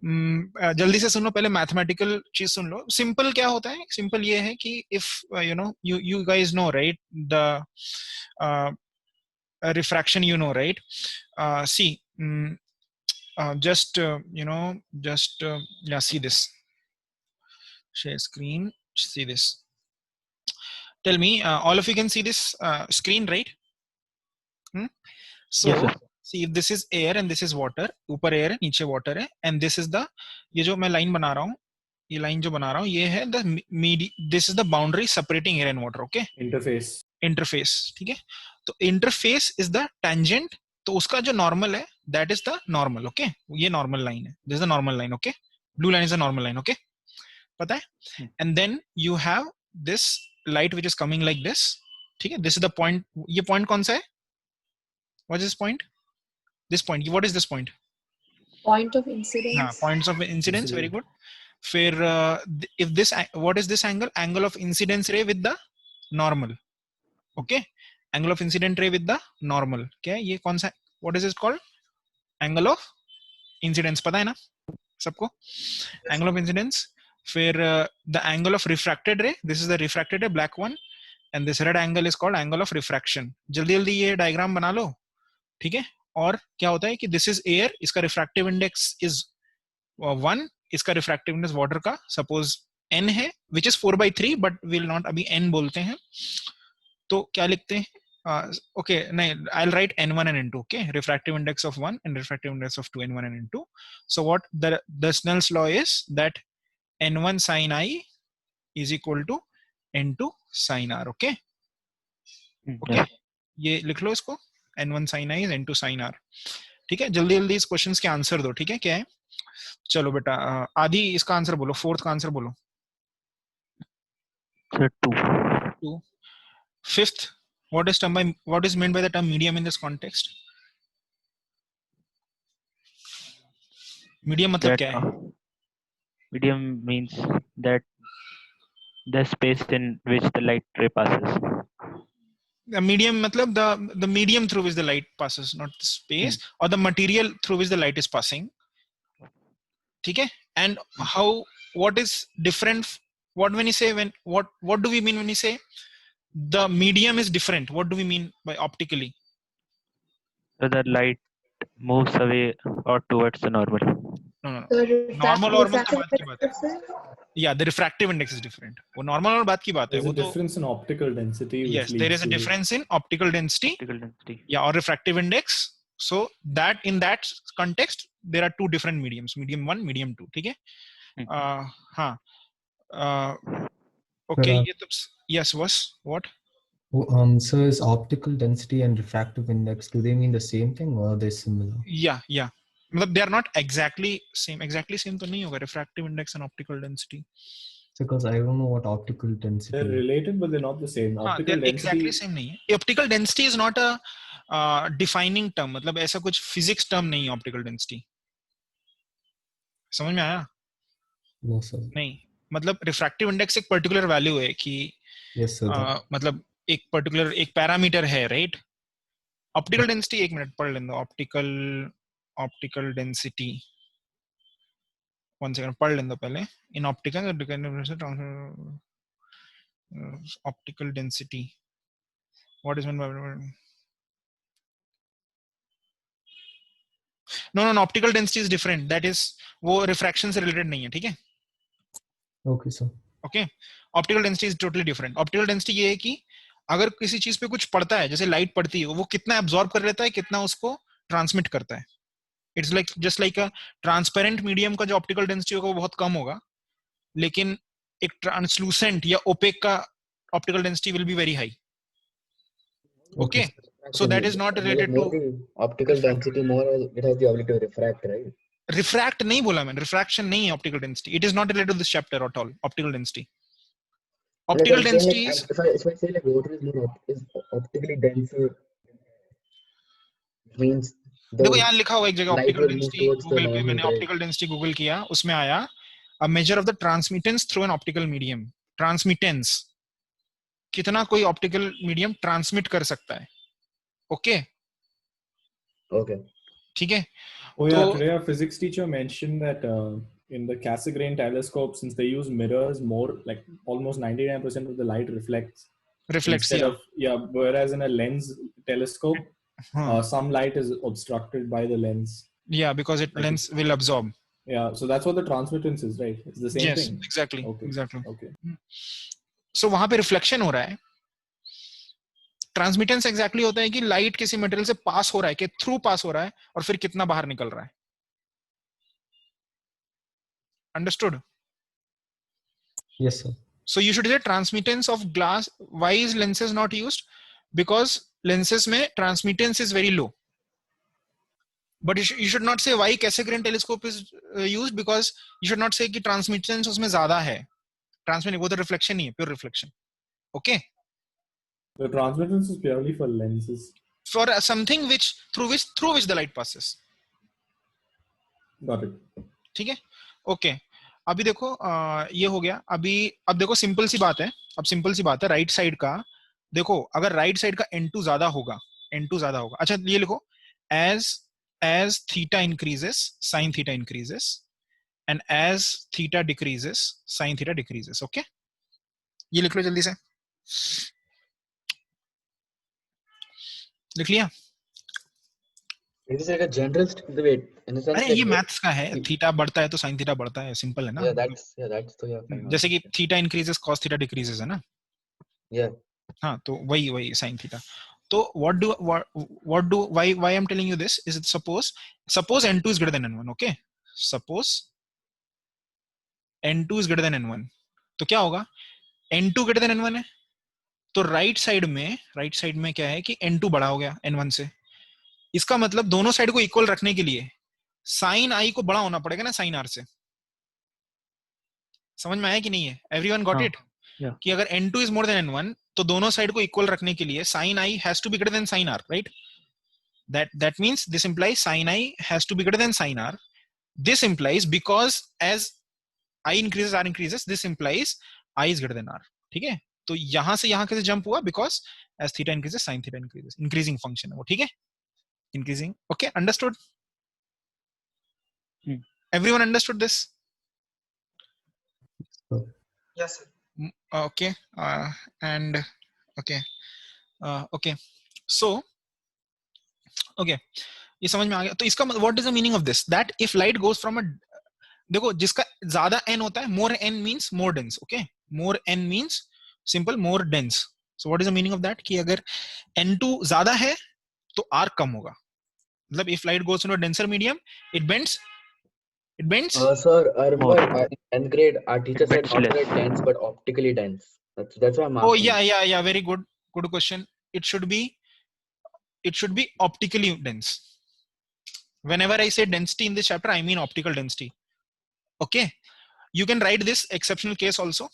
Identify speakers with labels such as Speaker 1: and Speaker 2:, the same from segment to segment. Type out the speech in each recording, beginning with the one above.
Speaker 1: जल्दी से सुनो, पहले मैथमेटिकल चीज सुन लो। सिंपल क्या होता है? सिंपल ये है कि if you guys know right the refraction, you know, right? See, just just yeah, see this. Share screen. See this. Tell me, all of you can see this screen, right? So
Speaker 2: Yes, sir.
Speaker 1: see, if this is air and this is water, ऊपर air है, नीचे water है, and this is the, ये जो मैं line बना रहा हूँ, ये line जो बना रहा हूँ, ये है this is the boundary separating air and water, okay? Interface, ठीक है? तो interface is the tangent, तो उसका जो normal है, that is the normal, okay? ये normal line है, this is the normal line, okay? Blue line is the normal line, okay? पता है? And then you have this light which is coming like this, ठीक है? This is the point, ये point कौन सा है? What is this point? This point, what is this point?
Speaker 3: Point of incidence.
Speaker 1: Points of incidence, very good. फिर if this, what is this angle? Angle of incidence ray with the normal, okay? Angle of incident ray with the normal, क्या है ये? कौन सा? What is this called? Angle of incidence, पता है ना सबको? Angle of incidence. फिर the angle of refracted ray, this is the refracted ray, black one, and this red angle is called angle of refraction. जल्दी जल्दी ये diagram बना लो, ठीक है? और क्या होता है कि दिस इज एयर, इसका रिफ्रैक्टिव इंडेक्स इज 1, इसका रिफ्रैक्टिव इंडेक्स वाटर का सपोज n है, which is 4/3, but will not अभी n बोलते हैं, तो क्या लिखते हैं? ओके नहीं, I will write n1 and n2, okay? Refractive index of 1 and refractive index of 2, n1 and n2. So what the Snell's law is that n1 sin I is equal to n2 sin R, okay? Okay, ये लिख लो इसको, n1 sin I is n2 sin R, ठीक है? जल्दी जल्दी इस questions के answer दो, ठीक है? क्या है? चलो बेटा, आदि इसका आंसर बोलो, फोर्थ का आंसर बोलो।
Speaker 2: Sir, 2.
Speaker 1: Fifth, what is meant by the term medium in this context? Medium मतलब क्या है?
Speaker 2: Medium means that the space in which the light ray passes.
Speaker 1: The medium मतलब the medium through which the light passes, not the space or the material through which the light is passing, ठीक है? And how, what is different, what when you say, what do we mean when we say the medium is different? What do we mean by optically?
Speaker 2: So the light moves away or towards the normal.
Speaker 1: No. Normal और बात की बात है. Yeah, the refractive index is different. वो normal और बात की बात है.
Speaker 4: There's a difference in optical density.
Speaker 1: Yes, there is a difference in optical density. Yeah, or refractive index. So that in that context, there are two different mediums, medium 1, medium 2, ठीक है? हाँ. Okay, ये तो yes, what?
Speaker 5: So is optical density and refractive index, do they mean the same thing or are they similar?
Speaker 1: Yeah. मतलब they are not exactly same तो नहीं होगा, refractive index and optical density.
Speaker 5: Because I don't know what optical density.
Speaker 4: They're related, but they're not the same. Optical
Speaker 1: they're
Speaker 4: density
Speaker 1: exactly same नहीं है. Optical density is not a defining term. मतलब ऐसा कुछ physics term नहीं है optical density. समझ में आया?
Speaker 5: No sir.
Speaker 1: नहीं, मतलब refractive index एक particular value है कि
Speaker 5: yes sir.
Speaker 1: मतलब एक particular एक parameter है, right? Optical density, एक मिनट पढ़ लेंगे. Optical density. One second, पढ़ लेंगे पहले. In optical density. What is meant by? No, optical density is different. That is, वो refraction से related नहीं है, ठीक है?
Speaker 5: Okay sir.
Speaker 1: Okay, optical density is totally different. Optical density ये है कि अगर किसी चीज पे कुछ पड़ता है, जैसे लाइट पड़ती है, वो कितना एब्जॉर्ब कर लेता है, कितना उसको ट्रांसमिट करता है. It's like just like a transparent medium का जो ऑप्टिकल डेंसिटी होगा वो बहुत कम होगा, लेकिन एक ट्रांसलूसेंट या ओपेक का optical density will be very high. Okay, so that is not related to
Speaker 6: optical density more, it has the ability to refract, right?
Speaker 1: Refract नहीं बोला मैंने, refraction नहीं है optical density. It is not related to this chapter at all. Optical density. Optical density is.
Speaker 6: If I say like water is more is optically denser, means.
Speaker 1: देखो यहाँ लिखा हुआ एक जगह optical density. Google पे मैंने optical density Google किया, उसमें आया a measure of the transmittance through an optical medium. Transmittance, कितना कोई optical medium transmit कर सकता है. ओके,
Speaker 6: ओके,
Speaker 1: ठीक है.
Speaker 4: Oh yeah,
Speaker 1: तो
Speaker 4: today our physics teacher mentioned that in the Cassegrain telescope, since they use mirrors, more like almost 99% of the light reflects
Speaker 1: reflects
Speaker 4: instead
Speaker 1: या
Speaker 4: of whereas in a lens telescope,
Speaker 1: हाँ
Speaker 4: some light is obstructed by the lens.
Speaker 1: या because it
Speaker 4: Like
Speaker 1: lens will absorb
Speaker 4: yeah, so that's what the transmittance is, right? It's the same
Speaker 1: yes
Speaker 4: thing.
Speaker 1: Exactly
Speaker 4: Okay.
Speaker 1: Exactly
Speaker 4: Okay.
Speaker 1: सो वहां पे reflection हो रहा है transmittance exactly होता है कि light किसी मटेरियल से पास हो रहा है कि थ्रू पास हो रहा है और फिर कितना बाहर निकल रहा है understood
Speaker 5: Yes, sir.
Speaker 1: so you should say transmittance of glass. Why is lenses not used? Because lenses में transmittance is very low. But you should not say why Cassegrain telescope is used, because you should not say कि transmittance उसमें ज्यादा है. Transmit वो तो reflection ही है, pure reflection. Okay.
Speaker 4: The transmittance is purely for lenses.
Speaker 1: For something which through which the light passes.
Speaker 4: Got it.
Speaker 1: ठीक है. Okay. अभी देखो ये हो गया. अब देखो सिंपल सी बात है. अब सिंपल सी बात है राइट साइड का. देखो अगर राइट साइड का n2 ज्यादा होगा, n2 ज्यादा होगा. अच्छा ये लिखो as theta increases, sin theta increases, and as theta decreases, sin theta decreases. Okay, ये लिख लो जल्दी से. लिख लिया?
Speaker 6: It is like a general wait in the sense
Speaker 1: अरे
Speaker 6: like
Speaker 1: ये मैथ्स का है. थीटा बढ़ता है तो sin theta बढ़ता है. सिंपल है ना.
Speaker 6: that's so yeah fine.
Speaker 1: जैसे कि theta increases cos theta decreases है ना.
Speaker 6: Yeah.
Speaker 1: हाँ तो वही sin theta. तो why I'm telling you this is suppose n2 is greater than n1. Okay, suppose n2 is greater than n1 तो क्या होगा? n2 greater than n1 है तो राइट साइड में क्या है कि n2 बड़ा हो गया n1 से. इसका मतलब दोनों साइड को इक्वल रखने के लिए साइन आई को बड़ा होना पड़ेगा ना साइन आर से. समझ में आया कि नहीं है? Everyone got it? कि अगर n2 is more than n1 तो दोनों साइड को इक्वल रखने के लिए sin i has to be greater than sin r, right? That means this implies sin i has to be greater than sin r. This implies because as i increases r increases, this implies i is greater than r. ठीक है? तो यहां से यहां कैसे jump हुआ? Because as theta increases, sin theta increases. Increasing function है वो. ठीक है? Increasing. Okay, understood? Everyone understood this?
Speaker 3: Yes, sir.
Speaker 1: Okay, and okay, okay, so okay, ये समझ में आ गया. तो इसका what is the meaning of this? That if light goes from a, देखो जिसका ज्यादा n होता है, more n means more dense. Okay, more n means simple more dense. So what is the meaning of that? कि अगर n2 ज्यादा है तो r कम होगा. मतलब if light goes into a denser medium, it bends.
Speaker 6: Sir, I remember in 10th grade our teacher said
Speaker 2: bends
Speaker 6: not
Speaker 2: less.
Speaker 6: very dense but optically dense. That's why I'm asking.
Speaker 1: Oh yeah, very good question. It should be optically dense. Whenever I say density in this chapter, I mean optical density. Okay, you can write this exceptional case also.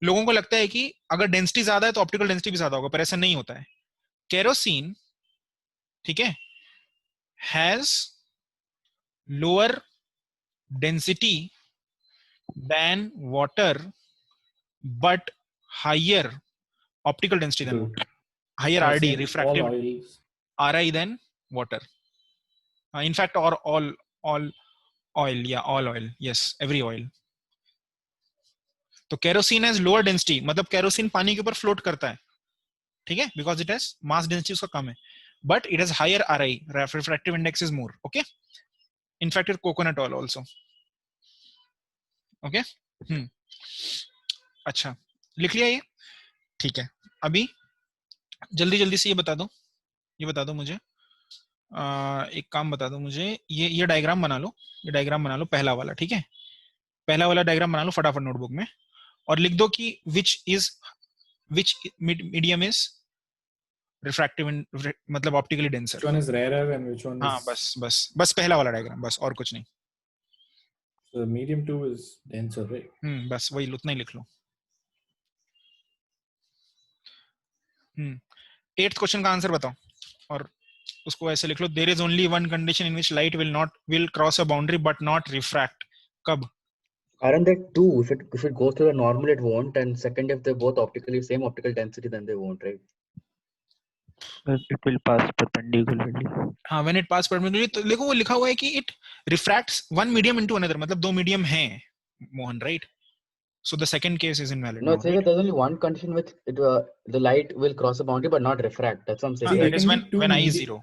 Speaker 1: लोगों को लगता है कि अगर density ज्यादा है तो optical density भी ज्यादा होगा, पर ऐसा नहीं होता है. केरोसिन, ठीक है, has lower density than water but higher optical density than water, higher
Speaker 4: I've
Speaker 1: RD,
Speaker 4: seen
Speaker 1: refractive
Speaker 4: all oils.
Speaker 1: RI than water. In fact, or all oil, yeah, all oil, yes, every oil. तो kerosene has lower density, मतलब kerosene पानी के ऊपर float करता है, ठीक है, because it has mass density उसका कम है, but it has higher RI, refractive index is more. Okay, in fact coconut oil also. Okay, अच्छा लिख लिया ये? ठीक है. अभी जल्दी से ये बता दो मुझे. एक काम बता दो मुझे. ये डायग्राम बना लो पहला वाला. ठीक है, पहला वाला डायग्राम बना लो फटाफट नोटबुक में और लिख दो कि which medium is refractive मतलब optically denser.
Speaker 4: Which one is rarer and which one
Speaker 1: हाँ
Speaker 4: is...
Speaker 1: बस पहला वाला डायग्राम, बस और कुछ नहीं.
Speaker 4: So medium 2 is denser, right?
Speaker 1: बस वही उतना ही लिख लो. 8th क्वेश्चन का आंसर बताओ और उसको ऐसे लिख लो. There is only one condition in which light will cross a boundary but not refract. कब?
Speaker 6: Aren't there two? If it goes to the normal, it won't. And second, if they're both same optical density, then they won't, right?
Speaker 2: It will pass perpendicularly.
Speaker 1: हाँ, when it pass perpendicularly, तो देखो वो लिखा हुआ है कि it refracts one medium into another, मतलब दो मीडियम हैं, Mohan, right? So the second case is invalid
Speaker 6: No,
Speaker 1: now,
Speaker 6: it says
Speaker 1: right?
Speaker 6: that there's only one condition which the light will cross a boundary but not refract. That's what I'm saying.
Speaker 1: हाँ,
Speaker 4: See,
Speaker 6: right?
Speaker 1: that
Speaker 4: there
Speaker 1: is
Speaker 4: can be two
Speaker 1: when I is
Speaker 4: medi-
Speaker 1: zero.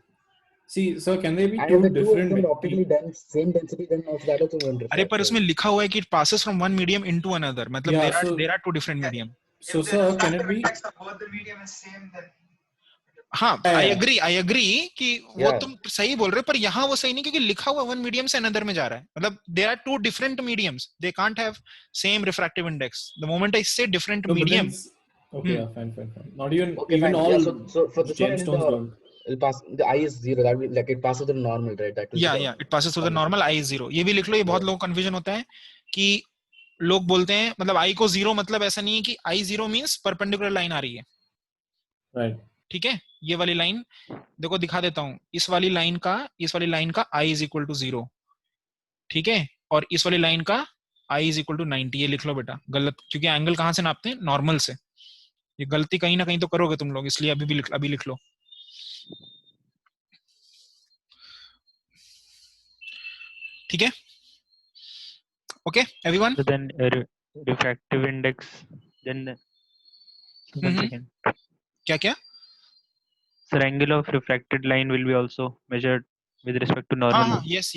Speaker 4: See, so can they be
Speaker 6: And
Speaker 4: two
Speaker 6: if the two of
Speaker 4: different?
Speaker 6: them are optically dense, same density, then also that also won't
Speaker 1: अरे
Speaker 6: refract.
Speaker 1: पर
Speaker 6: right?
Speaker 1: उसमें लिखा हुआ है कि it passes from one medium into another, मतलब
Speaker 4: Yeah,
Speaker 1: there are two different medium.
Speaker 4: So sir, can it be?
Speaker 7: both the medium is same, then
Speaker 1: हाँ, I agree कि वो
Speaker 6: Yeah.
Speaker 1: तुम सही बोल रहे हो, पर यहाँ वो सही नहीं, क्योंकि लिखा हुआ one medium से another में जा रहा है, मतलब there are two different mediums, they can't have same refractive index. The moment I say different
Speaker 4: No, but then
Speaker 1: medium,
Speaker 4: okay, yeah, fine. Not even
Speaker 6: Okay,
Speaker 4: even
Speaker 6: fine.
Speaker 4: all
Speaker 6: Yeah, so for this one,
Speaker 4: gemstones don't.
Speaker 6: it'll pass. The I is zero. That will, like it passes the normal, right? That will be the-
Speaker 1: it passes through the normal, I is zero. ये भी लिख लो, ये बहुत लोगों को confusion होता है कि लोग बोलते हैं मतलब I को zero, मतलब ऐसा नहीं है कि I zero means perpendicular line आ रही है,
Speaker 4: Right.
Speaker 1: ठीक है? ये वाली लाइन देखो, दिखा देता हूं, इस वाली लाइन का I is equal to 0, ठीक है? और इस वाली लाइन का I is equal to 90, ये लिख लो बेटा, गलत, क्योंकि एंगल कहां से नापते हैं? नॉर्मल से। ये गलती कहीं ना कहीं तो करोगे तुम लोग, इसलिए अभी लिख लो। ठीक है? Okay everyone?
Speaker 2: So then refractive index, then one second.
Speaker 1: क्या?
Speaker 2: So angle of refracted line will be also measured with respect to normal.
Speaker 1: हाँ, yes,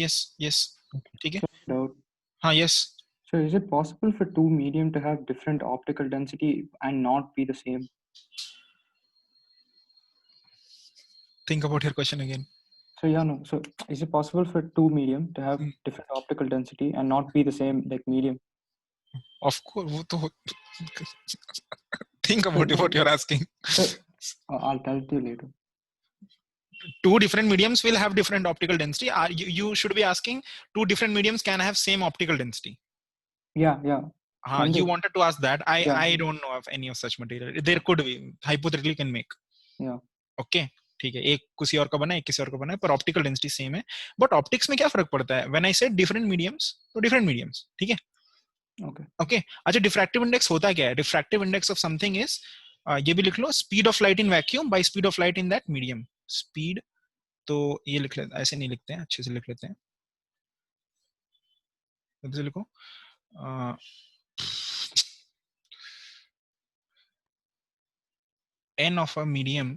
Speaker 1: ठीक है?
Speaker 8: Doubt.
Speaker 1: हाँ, yes.
Speaker 8: So is it possible for two medium to have different optical density and not be the same?
Speaker 1: Think about your question again.
Speaker 8: So yeah, no. So is it possible for two medium to have different optical density and not be the same like medium?
Speaker 1: Of course, वो तो think about what you're asking.
Speaker 8: So, I'll tell it to you later.
Speaker 1: Two different mediums will have different optical density. You should be asking, two different mediums can have same optical density.
Speaker 8: Yeah.
Speaker 1: You wanted to ask that.
Speaker 8: Yeah.
Speaker 1: I don't know of any of such material. There could be, hypothetically can make.
Speaker 8: Yeah.
Speaker 1: Okay, ठीक है, एक किसी और का बना है, एक किसी और का बना है, पर ऑप्टिकल डेंसिटी सेम है। बट ऑप्टिक्स में क्या फर्क पड़ता है? When I said different mediums, तो डिफरेंट मीडियम्स, ठीक है? ओके, अच्छा, डिफ्रैक्टिव इंडेक्स होता क्या है? Diffractive index of something is, ये भी लिख लो, speed of light in vacuum by speed of light in that medium. Speed, तो ये लिख लेते, ऐसे नहीं लिखते हैं, अच्छे से लिख लेते हैं, ऐसे लिखो, n of a medium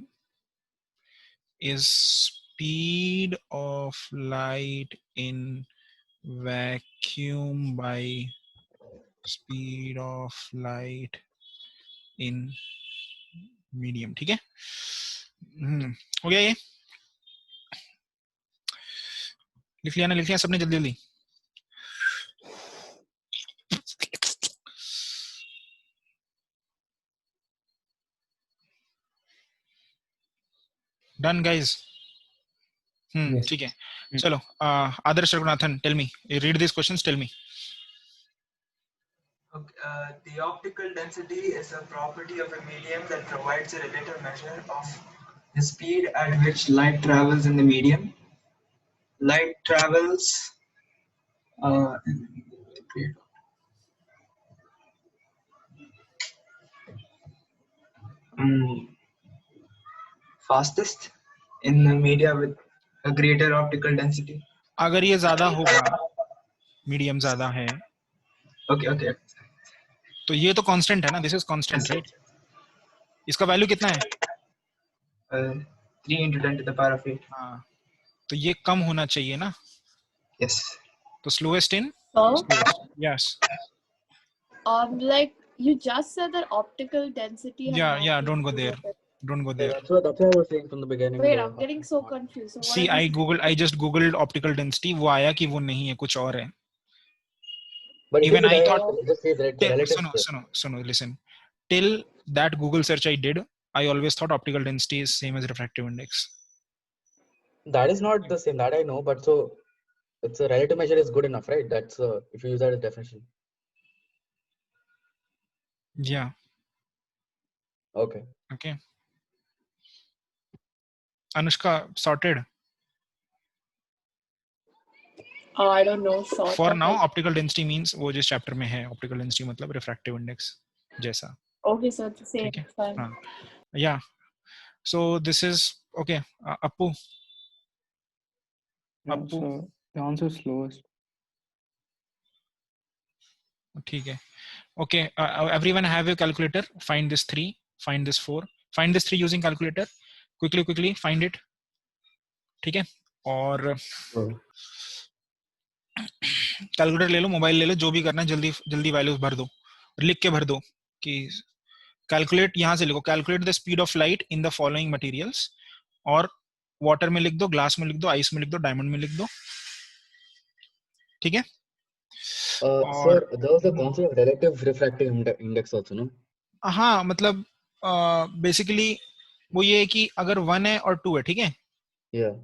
Speaker 1: is speed of light in vacuum by speed of light in medium, ठीक है? हो गया ये? लिख लिया सबने जल्दी? Done, guys?
Speaker 5: Yes.
Speaker 1: ठीक है, चलो, आदर्श Raghunathan, tell me, you read these questions, tell me.
Speaker 7: The optical density is a property of a medium that provides a relative measure of the speed at which light travels in the medium. Light travels fastest in the media with a greater optical density.
Speaker 1: अगर ये ज्यादा होगा, medium ज्यादा है,
Speaker 7: Okay.
Speaker 1: तो ये तो constant है ना, दिस इज कांस्टेंट, राइट? इसका वैल्यू कितना है?
Speaker 7: 3 into 10 to the power of 8.
Speaker 1: हाँ, तो ये कम होना चाहिए ना?
Speaker 7: Yes.
Speaker 1: तो slowest in, yes,
Speaker 3: Like you just said that optical density. has
Speaker 1: yeah,
Speaker 3: nothing
Speaker 1: don't go
Speaker 3: to do
Speaker 1: there.
Speaker 3: with it.
Speaker 1: Don't go there.
Speaker 6: That's what I was saying from the beginning.
Speaker 3: Wait, I'm getting so confused. So what
Speaker 1: See,
Speaker 3: am
Speaker 1: I just googled optical density, वो आया कि वो नहीं है, कुछ और है.
Speaker 6: But
Speaker 1: Even I thought,
Speaker 6: it just says right, relative.
Speaker 1: suno, listen. Till that Google search I did, I always thought optical density is same as refractive index.
Speaker 6: That is not the same. That I know, but so it's a relative measure is good enough, right? That's if you use that as definition.
Speaker 1: Yeah.
Speaker 6: Okay.
Speaker 3: I
Speaker 1: Anushka, sorted?
Speaker 3: I don't know. Sort
Speaker 1: For
Speaker 3: of
Speaker 1: now,
Speaker 3: like-
Speaker 1: optical density means वो जिस chapter में है, optical density मतलब refractive index जैसा.
Speaker 3: Okay, so it's the same.
Speaker 1: ठीक है?
Speaker 3: Fine.
Speaker 1: हाँ. Yeah. So this is okay. Appu.
Speaker 8: Yeah,
Speaker 1: Appu.
Speaker 8: so the answer is lowest.
Speaker 1: ठीक है. Okay, everyone have a calculator. Find this 3, find this 4, find this 3 using calculator. Quickly find it. ठीक है. और calculator ले लो, mobile ले लो, जो भी करना है जल्दी वैल्यूज भर दो, लिख के भर दो कि कैलकुलेट, यहां से लिखो calculate the speed of light in the following materials, और वाटर में लिख दो, ग्लास में लिख दो, आइस में लिख दो, डायमंड में लिख दो. ठीक है.
Speaker 6: Sir, there was a concept of relative refractive index also, no?
Speaker 1: हाँ, मतलब बेसिकली वो ये है कि अगर 1 है और 2 है, ठीक है,
Speaker 6: Yeah.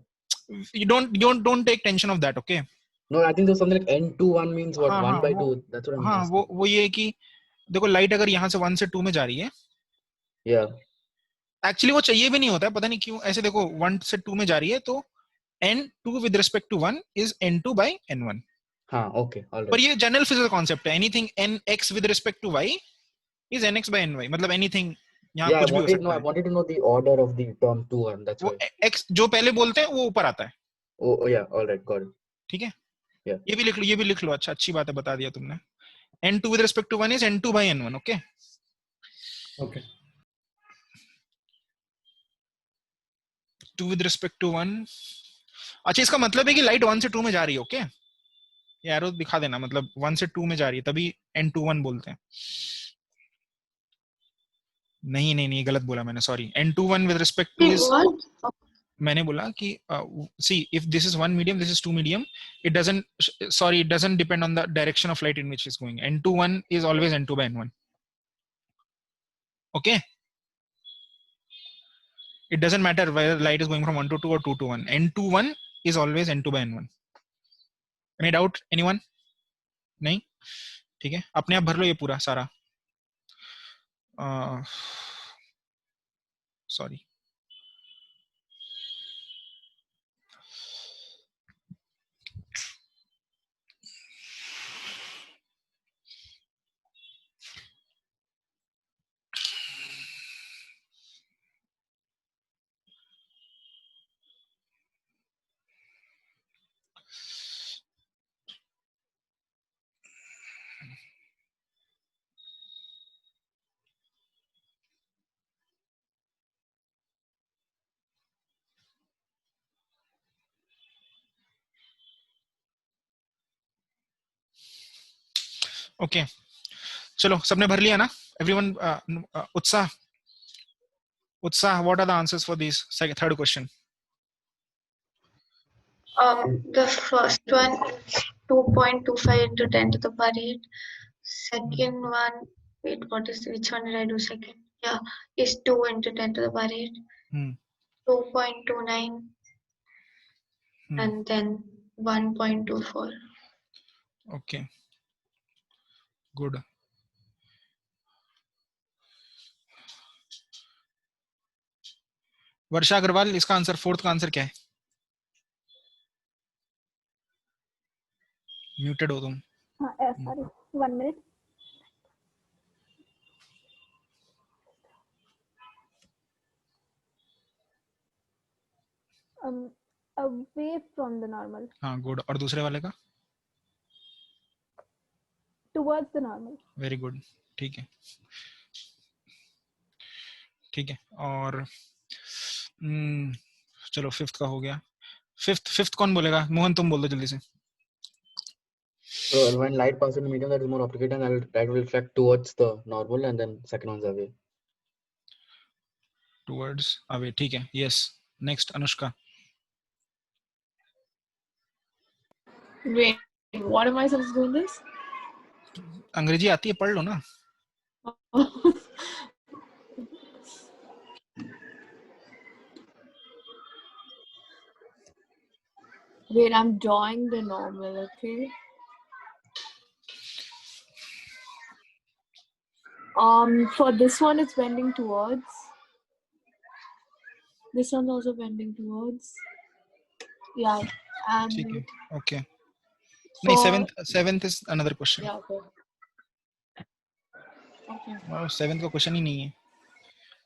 Speaker 1: you don't take tension of that. Okay.
Speaker 6: No, I think there's something like n21 means what?
Speaker 1: हाँ,
Speaker 6: 1
Speaker 1: हाँ,
Speaker 6: by
Speaker 1: वो
Speaker 6: 2. That's what I'm
Speaker 1: हाँ,
Speaker 6: asking.
Speaker 1: वो ये है कि देखो लाइट अगर यहाँ से 1 से 2 में जा रही है,
Speaker 6: Yeah.
Speaker 1: एक्चुअली वो चाहिए भी नहीं होता है, पता नहीं क्यों ऐसे. देखो 1 से 2 में जा रही है तो n2 with respect to 1 is n2 by n1.
Speaker 6: हाँ, okay, all
Speaker 1: पर
Speaker 6: right.
Speaker 1: ये जनरल फिजिक्स कॉन्सेप्ट है. Anything nx with respect to y is nx by ny. मतलब एनीथिंग यहाँ
Speaker 6: Yeah,
Speaker 1: कुछ भी हो
Speaker 6: I
Speaker 1: सकता है.
Speaker 6: wanted to know the order of the term 2 1. That's
Speaker 1: वो
Speaker 6: why.
Speaker 1: x जो पहले बोलते हैं वो ऊपर आता है.
Speaker 6: Oh, yeah, all right, got it.
Speaker 1: ठीक है.
Speaker 6: Yeah.
Speaker 1: ये भी लिख लो. अच्छा, अच्छी बात है, बता दिया तुमने. n2 with respect to 1 is n2 by n1. Okay.
Speaker 4: Okay.
Speaker 1: 2 with respect to 1. अच्छा, इसका मतलब है कि लाइट 1 से 2 में जा रही है. ओके, ये एरो दिखा देना, मतलब 1 से 2 में जा रही है, तभी n21 बोलते हैं. नहीं गलत बोला मैंने, sorry. n21 with respect to is,
Speaker 3: What?
Speaker 1: मैंने बोला कि see if this is one medium, this is two medium, it doesn't depend on the direction of light in which it's going. n21 is always n2 by n1. Okay, it doesn't matter whether light is going from 1 to 2 or 2 to 1. n21 is always n2 by n1. Any doubt, anyone? नहीं. ठीक है, अपने आप भर लो ये पूरा सारा. Sorry. Okay, चलो सबने भर लिया ना? एवरीवन. उत्साह, what are the answers for these third question?
Speaker 9: The first one is 2.25 into 10 to the power 8. Second one, wait, which one did I do second? Yeah, is 2 into 10 to the power 8. 2.29 and then 1.24.
Speaker 1: Okay, good. वर्षा अग्रवाल, इसका answer, fourth का answer क्या है? Muted हो तुम.
Speaker 10: Sorry, 1 minute. Away from the normal.
Speaker 1: हाँ, good. और दूसरे वाले का?
Speaker 10: Towards the normal.
Speaker 1: Very good. ठीक है, ठीक है. और चलो फिफ्थ का हो गया. फिफ्थ कौन बोलेगा? मोहन तुम बोल दो जल्दी से.
Speaker 6: So when light passes in the medium that is more opposite, and that will reflect towards the normal, and then second one's away.
Speaker 1: Towards away. ठीक है. Yes. Next, Anushka.
Speaker 3: Wait, what am I supposed to do in this?
Speaker 1: अंग्रेजी आती है, पढ़ लो ना.
Speaker 3: Wait, I'm drawing the normal, okay? For this one, it's bending towards. This one's also bending towards. Yeah, and
Speaker 1: ठीक है. Okay. नहीं, seventh is another question.
Speaker 3: yeah, okay. Okay.
Speaker 1: Seventh का question ही नहीं है.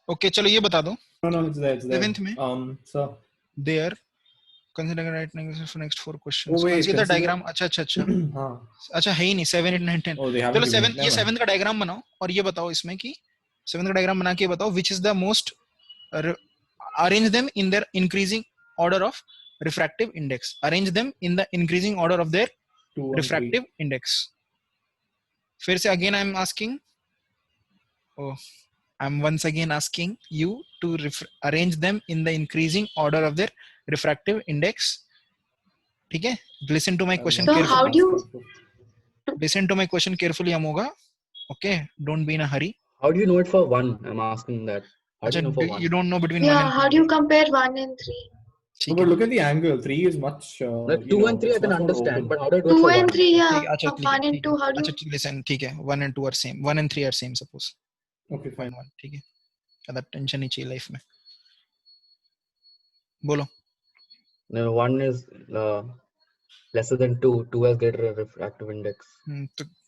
Speaker 1: Okay, चलो ये बता दो.
Speaker 4: No, it's there.
Speaker 1: 7th में
Speaker 4: So
Speaker 1: there consider right next for next 4 questions.
Speaker 4: Oh, wait,
Speaker 1: Consider
Speaker 4: consider-
Speaker 1: diagram. अच्छा
Speaker 4: हाँ.
Speaker 1: अच्छा है ही नहीं. 7 8 9 10.
Speaker 4: Oh, they haven't
Speaker 1: चलो
Speaker 4: given
Speaker 1: 7
Speaker 4: it.
Speaker 1: ये
Speaker 4: Never mind.
Speaker 1: 7 का डायग्राम बनाओ और ये बताओ इसमें कि 7 का डायग्राम बना के बताओ which is the most arrange them in their increasing order of refractive index. Arrange them in the increasing order of their
Speaker 4: 2 and 3.
Speaker 1: refractive index. फिर से again I am asking. Oh, I'm once again asking you to arrange them in the increasing order of their refractive index. ठीक है? Listen to my question
Speaker 9: So
Speaker 1: carefully.
Speaker 9: how do you?
Speaker 1: Listen to my question carefully, Amoga. Okay, don't be in a hurry.
Speaker 6: How do you know it for 1? I'm asking that. How do you know for 1?
Speaker 1: You don't know between
Speaker 9: Yeah,
Speaker 1: 1 and 3.
Speaker 9: how do you compare 1 and 3?
Speaker 4: No, but look at the angle. 3 is much.
Speaker 6: Like 2 and 3 I
Speaker 4: it's
Speaker 6: can
Speaker 4: much more
Speaker 6: understand,
Speaker 4: open.
Speaker 6: but how do I do it
Speaker 9: 2
Speaker 6: for 1?
Speaker 9: and 3, yeah.
Speaker 1: ठीक है, अच्छा, ठीक है,
Speaker 9: 1 and
Speaker 1: ठीक
Speaker 9: 2,
Speaker 1: है.
Speaker 9: how do
Speaker 1: अच्छा,
Speaker 9: you?
Speaker 1: listen, ठीक है. 1 and 2 are same. 1 and 3 are same. Suppose.
Speaker 4: Okay, fine.
Speaker 1: 1 ठीक है. ज़्यादा टेंशन नहीं चाहिए लाइफ में. बोलो.
Speaker 6: No, 1 is lesser than 2. 2 has greater refractive index.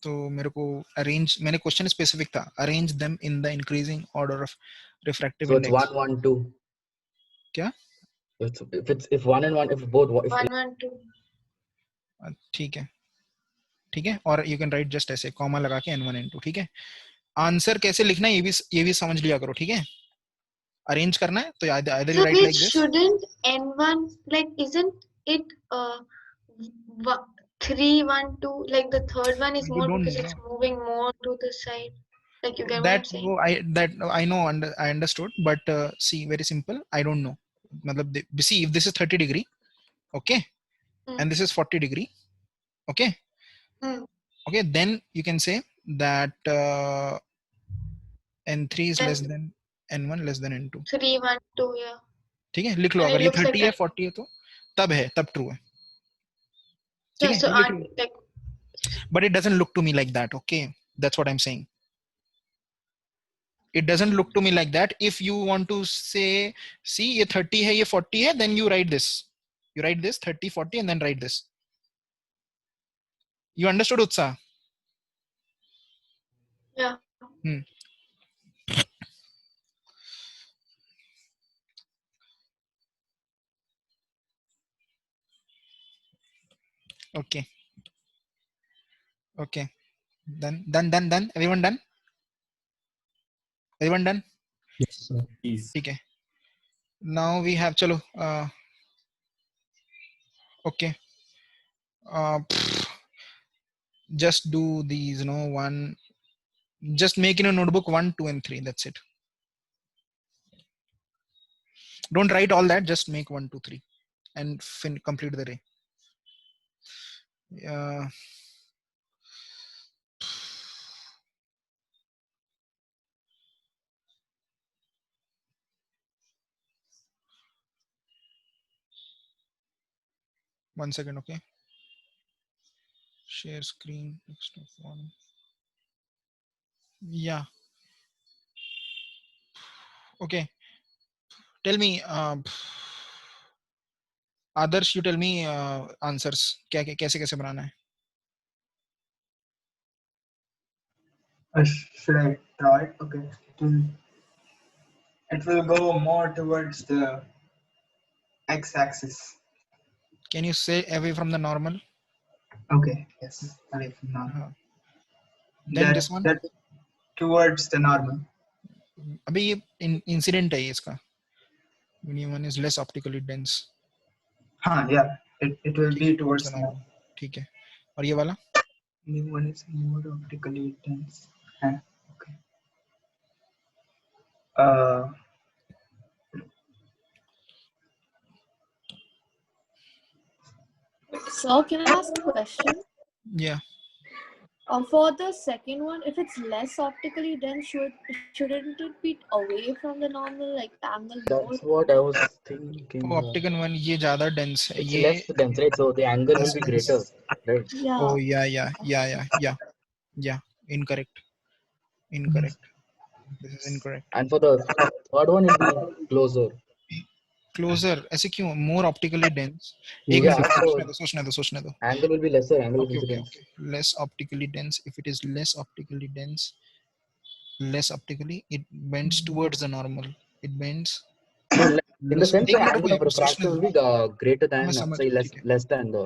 Speaker 1: तो मेरे को arrange, मैंने question specific था. Arrange them in the increasing order of refractive
Speaker 6: So
Speaker 1: index.
Speaker 6: it's 1 1 2.
Speaker 1: क्या?
Speaker 6: If 1 and 1, if both
Speaker 9: 1 1 2.
Speaker 1: ठीक है. ठीक है. और you can write just ऐसे कॉमा लगा के n1 n2. ठीक है. आंसर कैसे लिखना है ये भी समझ लिया करो. ठीक है. अरेंज करना है तो either you
Speaker 9: So
Speaker 1: write
Speaker 9: which
Speaker 1: like this.
Speaker 9: shouldn't N1 like isn't it 3 1 2 like the third one is
Speaker 1: You
Speaker 9: more
Speaker 1: don't
Speaker 9: because it's moving more to the side. Like you get what I'm saying?
Speaker 1: I know I understood, but see, very simple. I don't know. मतलब see, if this is 30 degree, okay, and this is 40 degree, okay, okay, then you can say that n3 is less than n1 less than n2.
Speaker 9: 3 1 2 yeah.
Speaker 1: ठीक है, लिख लो.
Speaker 9: And
Speaker 1: अगर
Speaker 9: it
Speaker 1: ये
Speaker 9: looks
Speaker 1: 30
Speaker 9: like
Speaker 1: है 40 है तो तब true है. ठीक
Speaker 9: Yeah,
Speaker 1: है,
Speaker 9: so
Speaker 1: ये लिख लो.
Speaker 9: like
Speaker 1: But it doesn't look to me like that. Okay, that's what I'm saying. It doesn't look to me like that. If you want to say, see, ये 30 है, ये 40 है, then you write this. You write this 30, 40, and then write this. You understood, Utsa?
Speaker 9: yeah.
Speaker 1: Okay. Okay. Done. Everyone done? Everyone done?
Speaker 5: Yes, sir.
Speaker 1: ठीक है. Now we have चलो. Okay. Just do these, one. Just make in a notebook 1, 2, and 3. That's it. Don't write all that. Just make 1, 2, 3, and complete the array. One second, okay. Share screen. One. Yeah. Okay. Tell me, Adarsh, you tell me answers. कैसे बनाना है?
Speaker 7: Should I draw it? Okay. It will go more towards the x-axis.
Speaker 1: Can you say away from the normal?
Speaker 7: Okay. Yes. Away from normal.
Speaker 1: Then this one?
Speaker 7: That towards the normal.
Speaker 1: अभी ये incident है इसका. Medium one is less optically dense.
Speaker 7: हाँ, yeah. It will be towards the normal.
Speaker 1: ठीक है. और ये वाला?
Speaker 7: Medium one is more optically dense. हाँ, okay.
Speaker 3: So can I ask a question?
Speaker 1: Yeah.
Speaker 3: For the second one, if it's less optically dense, shouldn't it be away from the normal, like angle more?
Speaker 6: That's what I was thinking.
Speaker 1: Oh, optical one ये ज़्यादा dense है.
Speaker 6: It's less dense, right? So the angle will be greater, right?
Speaker 3: Yeah.
Speaker 1: Oh yeah. Incorrect. This is incorrect.
Speaker 6: And for the third one, it will be closer.
Speaker 1: Closer. ऐसे क्यों? More optically dense. एक
Speaker 6: Yeah,
Speaker 1: minute सोचने दो.
Speaker 6: Angle will be lesser. Angle of
Speaker 1: Okay.
Speaker 6: incidence.
Speaker 1: Less optically dense. If it is less optically dense, less optically, it bends towards the normal. It bends.
Speaker 6: No, like, in the sense the
Speaker 1: एक minute
Speaker 6: angle
Speaker 1: रुको,
Speaker 6: of refraction will be greater
Speaker 1: मैं
Speaker 6: than,
Speaker 1: समझ
Speaker 6: say,
Speaker 1: गया,
Speaker 6: less
Speaker 1: ठीक है.
Speaker 6: less than the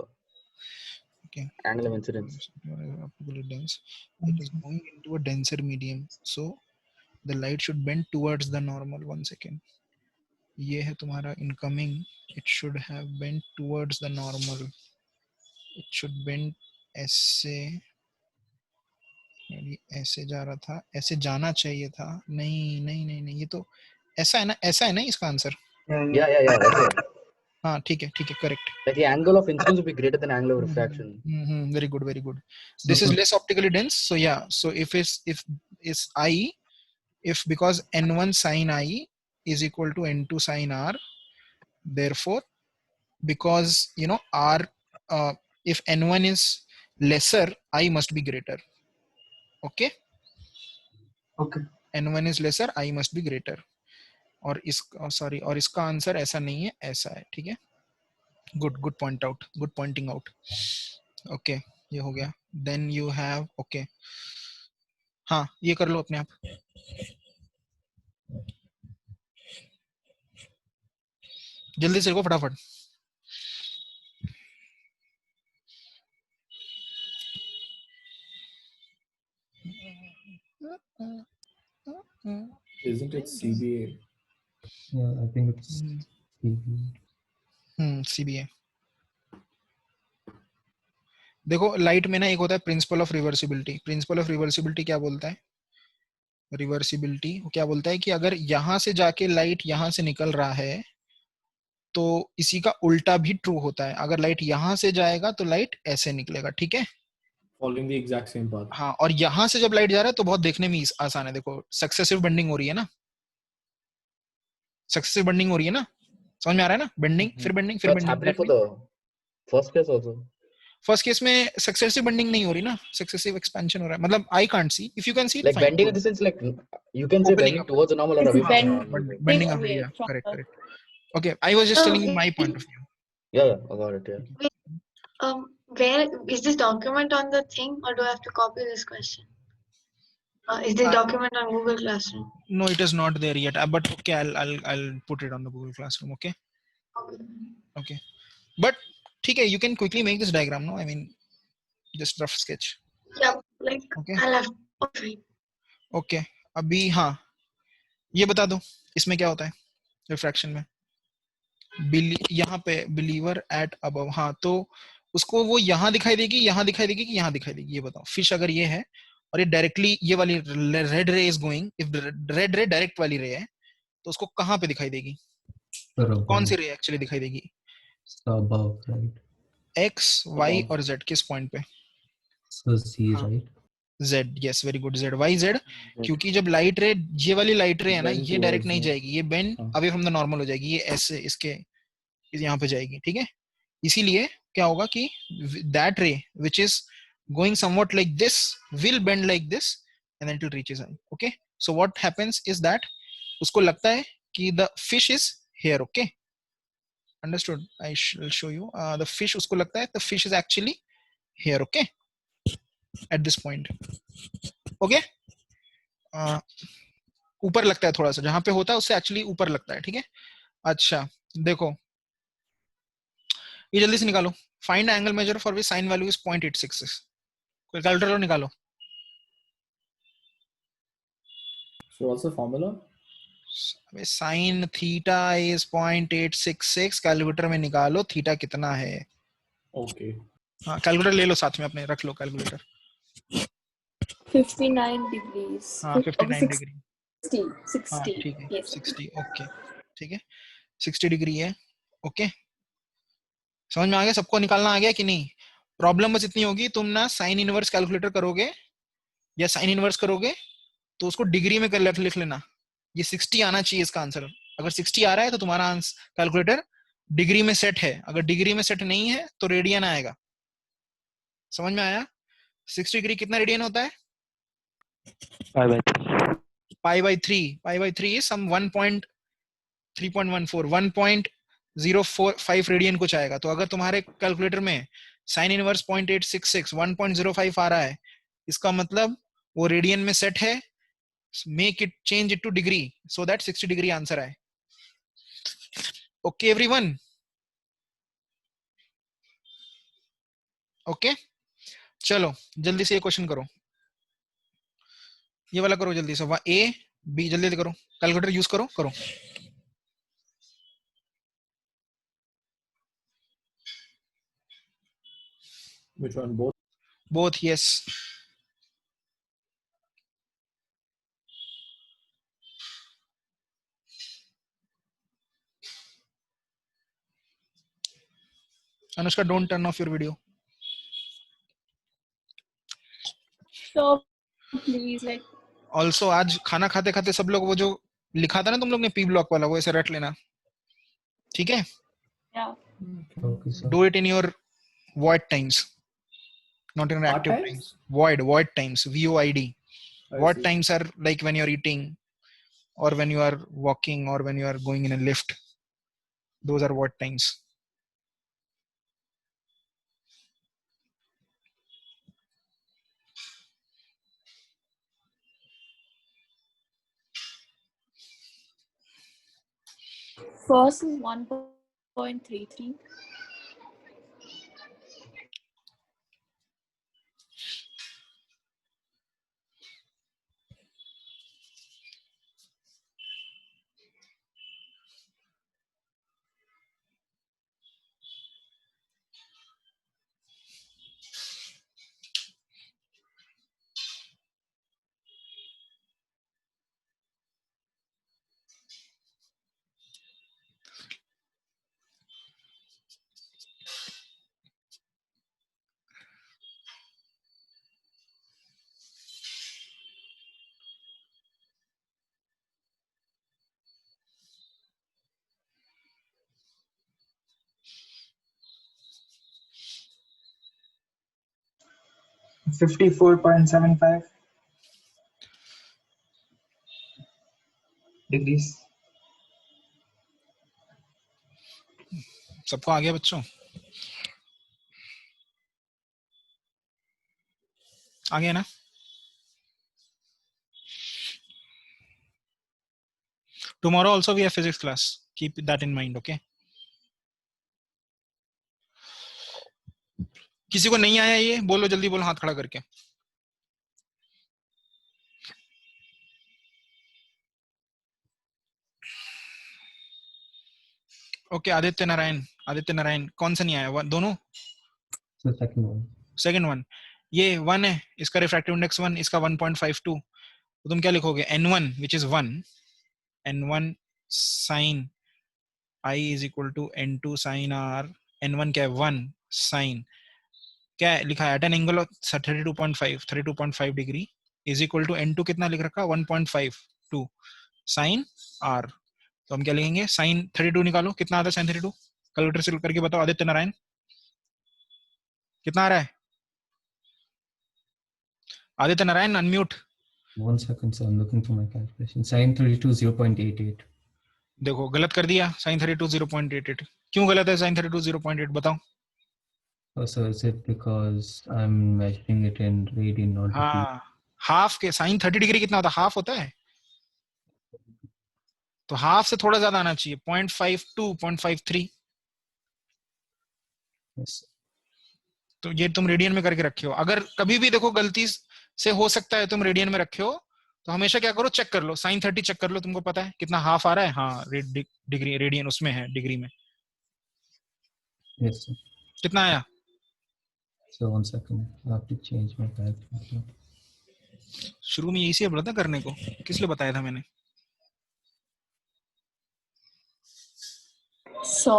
Speaker 1: Okay.
Speaker 6: angle of incidence.
Speaker 1: Optically dense. It is going into a denser medium, so the light should bend towards the normal. 1 second. ये है तुम्हारा incoming. It should have bent towards the normal. It should bend ऐसे, ऐसे जा रहा था, ऐसे जाना चाहिए था. नहीं नहीं नहीं नहीं, ये तो ऐसा है ना, ऐसा है ना इसका आंसर.
Speaker 6: Yeah. That's it.
Speaker 1: हाँ ठीक है, correct.
Speaker 6: Like the angle of incidence will be greater than angle of refraction.
Speaker 1: Very good. This is less optically dense. So yeah, so if I, if because n1 sin I is equal to n2 sin R, therefore because you know R, if n1 is lesser, I must be greater. Okay. n1 is lesser, I must be greater. और इसका answer ऐसा नहीं है, ऐसा है. ठीक है. Good pointing out. Okay, ये हो गया. Then you have, okay, हाँ ये कर लो अपने आप. जल्दी से को फटाफट.
Speaker 4: Isn't it CBA?
Speaker 5: Yeah, I think it's CBA.
Speaker 1: CBA. देखो लाइट में ना एक होता है principle of reversibility. Principle of reversibility क्या बोलता है? रिवर्सिबिलिटी क्या बोलता है कि अगर यहां से जाके लाइट यहां से निकल रहा है तो इसी का उल्टा भी ट्रू होता है. अगर लाइट यहां से जाएगा तो लाइट ऐसे निकलेगा. ठीक है.
Speaker 4: Following the exact same path.
Speaker 1: हाँ, और यहां से जब लाइट जा रहा है तो बहुत देखने में आसान है. देखो सक्सेसिव बेंडिंग हो रही है ना, सक्सेसिव बेंडिंग हो रही है ना, समझ में आ रहा है ना? बेंडिंग फिर बेंडिंग फिर
Speaker 6: That's happening for the first case also.
Speaker 1: First case में सक्सेसिव बेंडिंग नहीं हो रही ना, सक्सेसिव एक्सपेंशन हो रहा है. मतलब I can't see, if you can see
Speaker 6: Like bending in the sense, like you can say bending towards the normal or away from the normal.
Speaker 1: bending away. Yeah, correct. Okay, I was just telling you my point of view.
Speaker 6: Yeah, I got it. Yeah.
Speaker 9: Where is this document on the thing, or do I have to copy this question? Is this document on Google Classroom?
Speaker 1: No, it is not there yet. But okay, I'll put it on the Google Classroom. Okay. Okay. But ठीक है, you can quickly make this diagram. No, I mean just rough sketch.
Speaker 9: Yeah, like
Speaker 1: Okay.
Speaker 9: I'll have.
Speaker 1: Okay. अभी हाँ, ये बता दो इसमें क्या होता है रिफ्रैक्शन में. यहाँ पे बिलीवर एट अबव. हाँ, तो उसको वो यहाँ दिखाई देगी, यहाँ दिखाई देगी कि यहाँ दिखाई देगी, ये बताओ. फिश अगर ये है और ये डायरेक्टली ये वाली रेड रे इज गोइंग, इफ रेड रे डायरेक्ट वाली रे है तो उसको कहाँ पे दिखाई देगी? कौन सी रे एक्चुअली दिखाई देगी?
Speaker 5: Above, right?
Speaker 1: X, Y और Z किस पॉइंट पे?
Speaker 5: So C, right?
Speaker 1: Z, yes, very good. Z, Y, Z. क्योंकि जब लाइट रे, ये वाली लाइट रे है ना, ये डायरेक्ट नहीं जाएगी, ये bend away from the normal हो जाएगी, ये ऐसे इसके यहाँ पे जाएगी. ठीक है. इसीलिए क्या होगा कि that ray which is going somewhat like this will bend like this and then it will reaches eye. Okay. So what happens is that उसको लगता है कि the fish is here. Okay. Understood? I shall show you. The fish उसको लगता है the fish is actually here. Okay. At this point. Okay. ऊपर लगता है थोड़ा सा, जहां पे होता है उससे एक्चुअली ऊपर लगता है. ठीक है. अच्छा देखो ये जल्दी से निकालो. Find angle measure for which sine value is 0.866. कोई कैलकुलेटर लो, निकालो.
Speaker 4: So what's the formula?
Speaker 1: Sine theta is 0.866. Calculator में निकालो थीटा कितना है.
Speaker 4: Okay.
Speaker 1: हाँ, कैलकुलेटर ले लो साथ में अपने, रख लो कैलकुलेटर.
Speaker 3: 59 degrees.
Speaker 1: हाँ 59 डिग्री.
Speaker 3: 60.
Speaker 1: हाँ ठीक है.
Speaker 3: Yes.
Speaker 1: 60. ओके ठीक है. 60 डिग्री है. ओके, समझ में आ गया? सबको निकालना आ गया कि नहीं? प्रॉब्लम बस इतनी होगी, तुम ना साइन इनवर्स कैलकुलेटर करोगे या साइन इनवर्स करोगे तो उसको डिग्री में कर लिख लेना. ये 60 आना चाहिए इसका आंसर. अगर 60 आ रहा है तो तुम्हारा आंसर कैलकुलेटर डिग्री में सेट है. अगर डिग्री में सेट नहीं है तो रेडियन आएगा. समझ में आया? 60 डिग्री कितना रेडियन होता है? Pi by 3. Pi by 3 some 1.3.14 1.045 radian कुछ आएगा. तो अगर तुम्हारे कैलकुलेटर में साइन इनवर्स 0.866 1.05 आ रहा है, इसका मतलब वो रेडियन में सेट है make it, change it to degree so that 60 degree answer आए. Okay everyone? Okay? चलो जल्दी से ये क्वेश्चन करो, ये वाला करो जल्दी से. ए बी जल्दी करो, कैलकुलेटर यूज करो.
Speaker 4: Which one? Both?
Speaker 1: Both, yes. Anushka, don't turn off your video.
Speaker 3: So please, like,
Speaker 1: Also आज खाना खाते खाते सब लोग वो जो लिखा था ना तुम लोग ने पी ब्लॉक वाला, वो ऐसे रट लेना, ठीक है?
Speaker 3: yeah.
Speaker 5: Okay, sir.
Speaker 1: Do it in your void times, not in your
Speaker 4: What
Speaker 1: active
Speaker 4: times?
Speaker 1: times. Void times, VOID.
Speaker 4: I
Speaker 1: Void
Speaker 4: see.
Speaker 1: times are like when you're eating, or when you are walking, or when you are going in a lift. Those are void times.
Speaker 3: First is 1.33.
Speaker 7: $54.75 degrees.
Speaker 1: सबको आ गया बच्चों? आ गया ना? Tomorrow also we have physics class. Keep that in mind, okay? किसी को नहीं आया ये बोलो, जल्दी बोलो हाथ खड़ा करके. ओके आदित्य नारायण कौन सा नहीं आया? दोनों?
Speaker 5: So second one.
Speaker 1: Second one. ये 1 है, इसका रिफ्रैक्टिव इंडेक्स 1, इसका 1.52. तो तुम क्या लिखोगे? n1 which is 1, n1 sin I is equal to n2 sin r. n1 क्या है? 1 sin क्या है लिखा है? At an angle of 32.5 degree is equal to n2 कितना लिख रखा? 1.52 sin r. तो हम क्या लिखेंगे? sin 32 निकालो, कितना आता है sin 32? कैलकुलेटर से करके बताओ आदित्य नारायण, कितना आ रहा है? Aditya Narayan unmute.
Speaker 5: 1 second, sir. I'm looking for my calculation. Sin 32 0.88.
Speaker 1: देखो गलत कर दिया. sin 32 0.88. क्यों गलत है sin 32 0.8? बताओ.
Speaker 5: Oh, so is it because I'm measuring it in radian, not degree?
Speaker 1: हाँ, हाफ के sin 30 डिग्री कितना होता है? हाफ होता है, तो हाफ से थोड़ा ज्यादा आना चाहिए. 0.52 0.53.
Speaker 5: Yes.
Speaker 1: तो ये तुम रेडियन में करके रखे हो. अगर कभी भी देखो गलती से हो सकता है तुम रेडियन में रखे हो, तो हमेशा क्या करो? चेक कर लो, sin 30 चेक कर लो, तुमको पता है कितना हाफ आ रहा है. हाँ डिग्री रेडियन उसमें है, डिग्री में
Speaker 5: Yes, sir.
Speaker 1: कितना आया?
Speaker 5: So 1 second. I have to change my calculator.
Speaker 1: शुरू में यही से बोला था करने को, किस लिए बताया था मैंने?
Speaker 3: So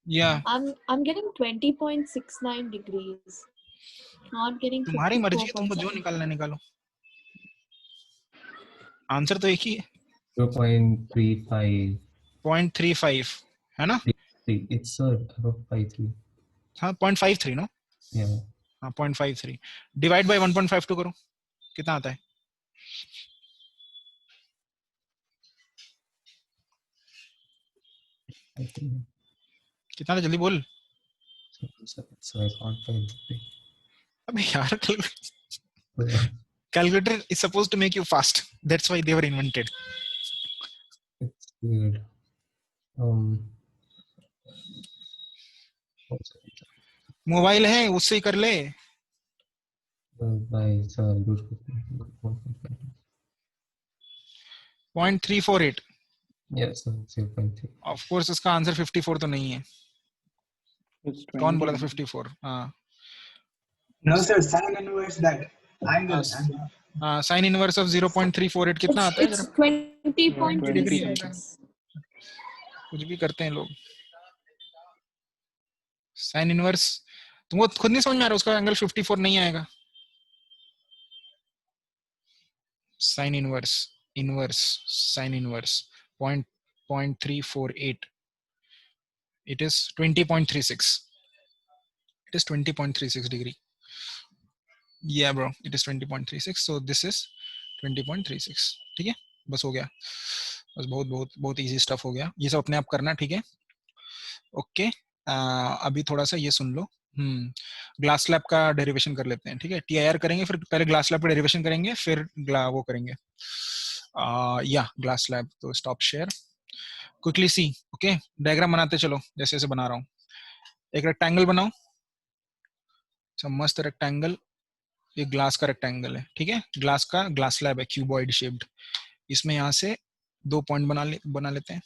Speaker 1: या
Speaker 3: I'm getting 20.69 degrees. Not getting
Speaker 1: तुम्हारी मर्जी है, तुमको जो
Speaker 3: 54.7.
Speaker 1: निकालना है निकालो. आंसर तो एक ही है,
Speaker 5: 0.35.
Speaker 1: 0.35 है ना?
Speaker 5: It's above 53.
Speaker 1: हाँ 0.53 नो.
Speaker 5: Yeah.
Speaker 1: हाँ 0.53 डिवाइड बाय 1.52 करो, कितना आता है?
Speaker 5: I think.
Speaker 1: कितना था? जल्दी बोल.
Speaker 5: So I can't find the thing.
Speaker 1: अबे यार calculator is supposed to make you fast. That's why they were invented.
Speaker 5: It's weird.
Speaker 1: Mobile है उससे ही कर ले.
Speaker 5: By sir, good.
Speaker 1: 0.348.
Speaker 5: Yes, sir, 0.3.
Speaker 1: Of course इसका आंसर 54 तो नहीं है.
Speaker 8: It's
Speaker 1: कौन
Speaker 8: 20
Speaker 1: बोला था
Speaker 8: only.
Speaker 1: 54? हाँ.
Speaker 7: No, sir, sin inverse that angle.
Speaker 1: Sin inverse of 0.348 कितना आता है
Speaker 3: It's
Speaker 1: जरा?
Speaker 3: 20.36.
Speaker 1: कुछ भी करते हैं लोग. Sin inverse तुमको खुद नहीं समझ में आ रहा, उसका एंगल 54 नहीं आएगा. Sin inverse sin inverse 0.348. It is 20.36. It is 20.36 degree. Yeah bro, it is 20.36. So this is 20.36. ठीक है, बस हो गया. बस बहुत बहुत बहुत इजी स्टफ हो गया. ये सब अपने आप करना, ठीक है. ओके, अभी थोड़ा सा ये सुन लो. ग्लास स्लैब का डेरिवेशन कर लेते हैं, ठीक है. टीआईआर करेंगे, फिर पहले ग्लास स्लैब का डेरिवेशन करेंगे, फिर वो करेंगे. या ग्लास स्लैब. तो stop share, quickly see. Okay, diagram बनाते चलो जैसे जैसे बना रहा हूँ. एक रेक्टेंगल बनाओ, मस्त रेक्टेंगल. ये ग्लास का रेक्टेंगल है, ठीक है. ग्लास का ग्लास स्लैब है, क्यूबॉइड शेप्ड. इसमें यहाँ से 2 पॉइंट बना लेते हैं.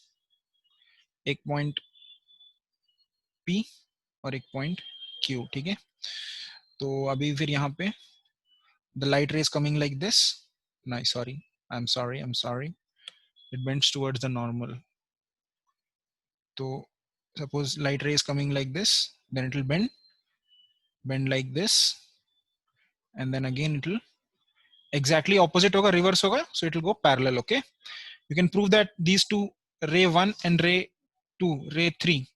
Speaker 1: एक पॉइंट P और एक पॉइंट Q, ठीक है. तो अभी फिर यहाँ पे the light ray is coming like this. No, I'm sorry. It bends towards the normal. So suppose light ray is coming like this, then it will bend like this, and then again it will exactly opposite hoga, reverse hoga, so it will go parallel. Okay, you can prove that these two, ray 1 and ray 2, ray 3.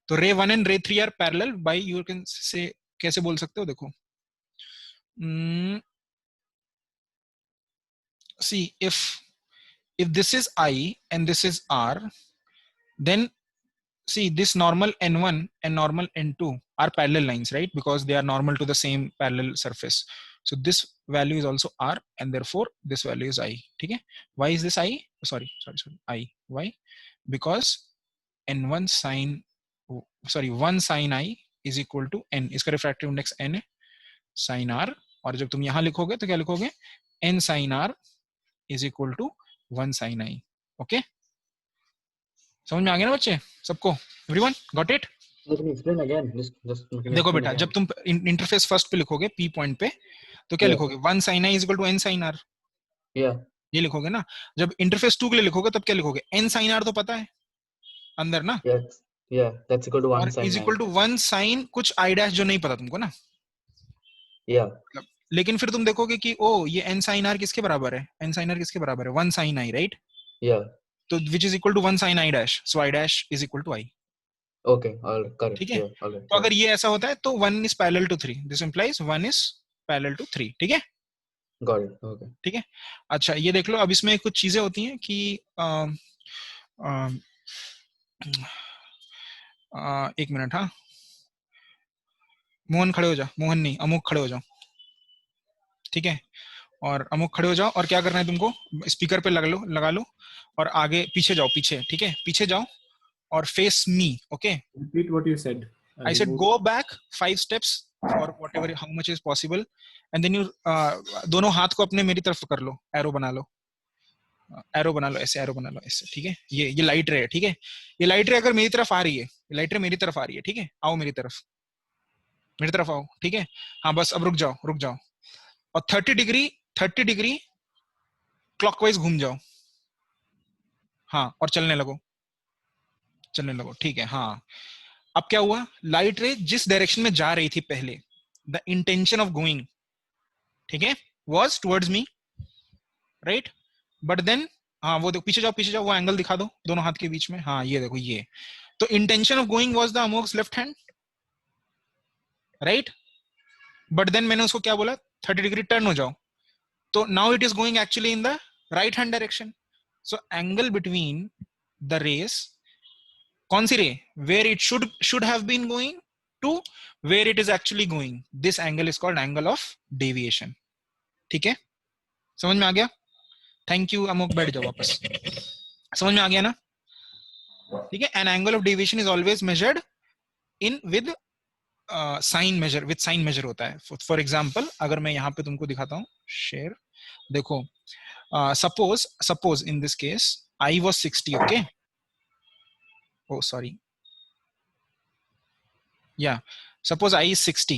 Speaker 1: तो ray 1 and ray 3 are parallel by, you can say, कैसे बोल सकते हो देखो. See, if this is I and this is R, then see this normal N1 and normal N2 are parallel lines, right? Because they are normal to the same parallel surface. So this value is also R, and therefore this value is I. Okay? Why is this I? Sorry, I. Why? Because N1 sin, 1 sin I is equal to N. इसका refractive index N है, sin R. और जब तुम यहाँ लिखोगे तो क्या लिखोगे? N sin R is equal to 1 sin I. Okay? समझ में आ गया ना बच्चे सबको? Everyone got it?
Speaker 6: Explain again. Just
Speaker 1: देखो बेटा, जब तुम इंटरफेस फर्स्ट पे लिखोगे P पॉइंट पे, तो क्या लिखोगे? 1 sin I is equal to N sin R. ये लिखोगे ना. जब इंटरफेस 2 के लिए लिखोगे तब क्या लिखोगे? N sin R तो पता है अंदर ना.
Speaker 6: That's equal to 1 sin I.
Speaker 1: is equal to 1 sin कुछ I dash जो नहीं पता तुमको ना. लेकिन फिर तुम देखोगे कि ओ ये n sin R किसके बराबर है? n sin R किसके बराबर है? 1 sin I, right? तो which is equal to 1 sin I dash. So I dash is equal to I.
Speaker 6: Okay, all right, correct.
Speaker 1: ठीक है. तो अगर ये ऐसा होता है तो 1 is parallel to 3. This implies 1 is parallel to 3. ठीक है?
Speaker 6: Got it. Okay.
Speaker 1: ठीक है. अच्छा, ये देख लो. अब इसमें कुछ चीजें होती हैं कि एक मिनट. हाँ, मोहन खड़े हो जा. मोहन नहीं, अमुक खड़े हो जाओ. ठीक है. और अमुक खड़े हो जाओ, और क्या करना है तुमको? स्पीकर पे लगा लो और आगे पीछे जाओ. पीछे, ठीक है, पीछे जाओ और face me. Okay,
Speaker 4: Repeat what you said.
Speaker 1: I said go back 5 steps or whatever, how much is possible, and then you दोनों हाथ को अपने मेरी तरफ कर लो. एरो बना लो, ऐसे एरो बना लो ऐसे. ठीक है. ये लाइट रे है. ठीक है. ये लाइट रे अगर मेरी तरफ आ रही है, लाइट रे मेरी तरफ आ रही है. ठीक है. आओ मेरी तरफ आओ. ठीक है. हाँ, बस अब रुक जाओ और 30 डिग्री क्लॉकवाइज घूम जाओ. हाँ, और चलने लगो. ठीक है. हाँ, अब क्या हुआ? लाइट रे जिस डायरेक्शन में जा रही थी पहले, द इंटेंशन ऑफ गोइंग, ठीक है, was towards me, right? But then, हाँ, वो देखो, पीछे जाओ, वो एंगल दिखा दो दोनों हाथ के बीच में. हाँ, ये देखो, ये तो intention of going was the amox left hand, right? But then मैंने उसको क्या बोला? 30 डिग्री टर्न हो जाओ. तो now it is going actually in the right hand direction. So angle between the rays, कौन सी ray? Where it should have been going to where it is actually going, this angle is called angle of deviation. ठीक है. समझ में आ गया? Thank you Amok, बैठ जाओ वापस। समझ में आ गया ना? ठीक है, an angle of deviation is always measured in with sign measure, with sign measure होता है। फॉर एग्जांपल अगर मैं यहाँ पे तुमको दिखाता हूँ शेयर, देखो suppose in this case I was 60, okay? Oh, sorry. Yeah, suppose I is 60.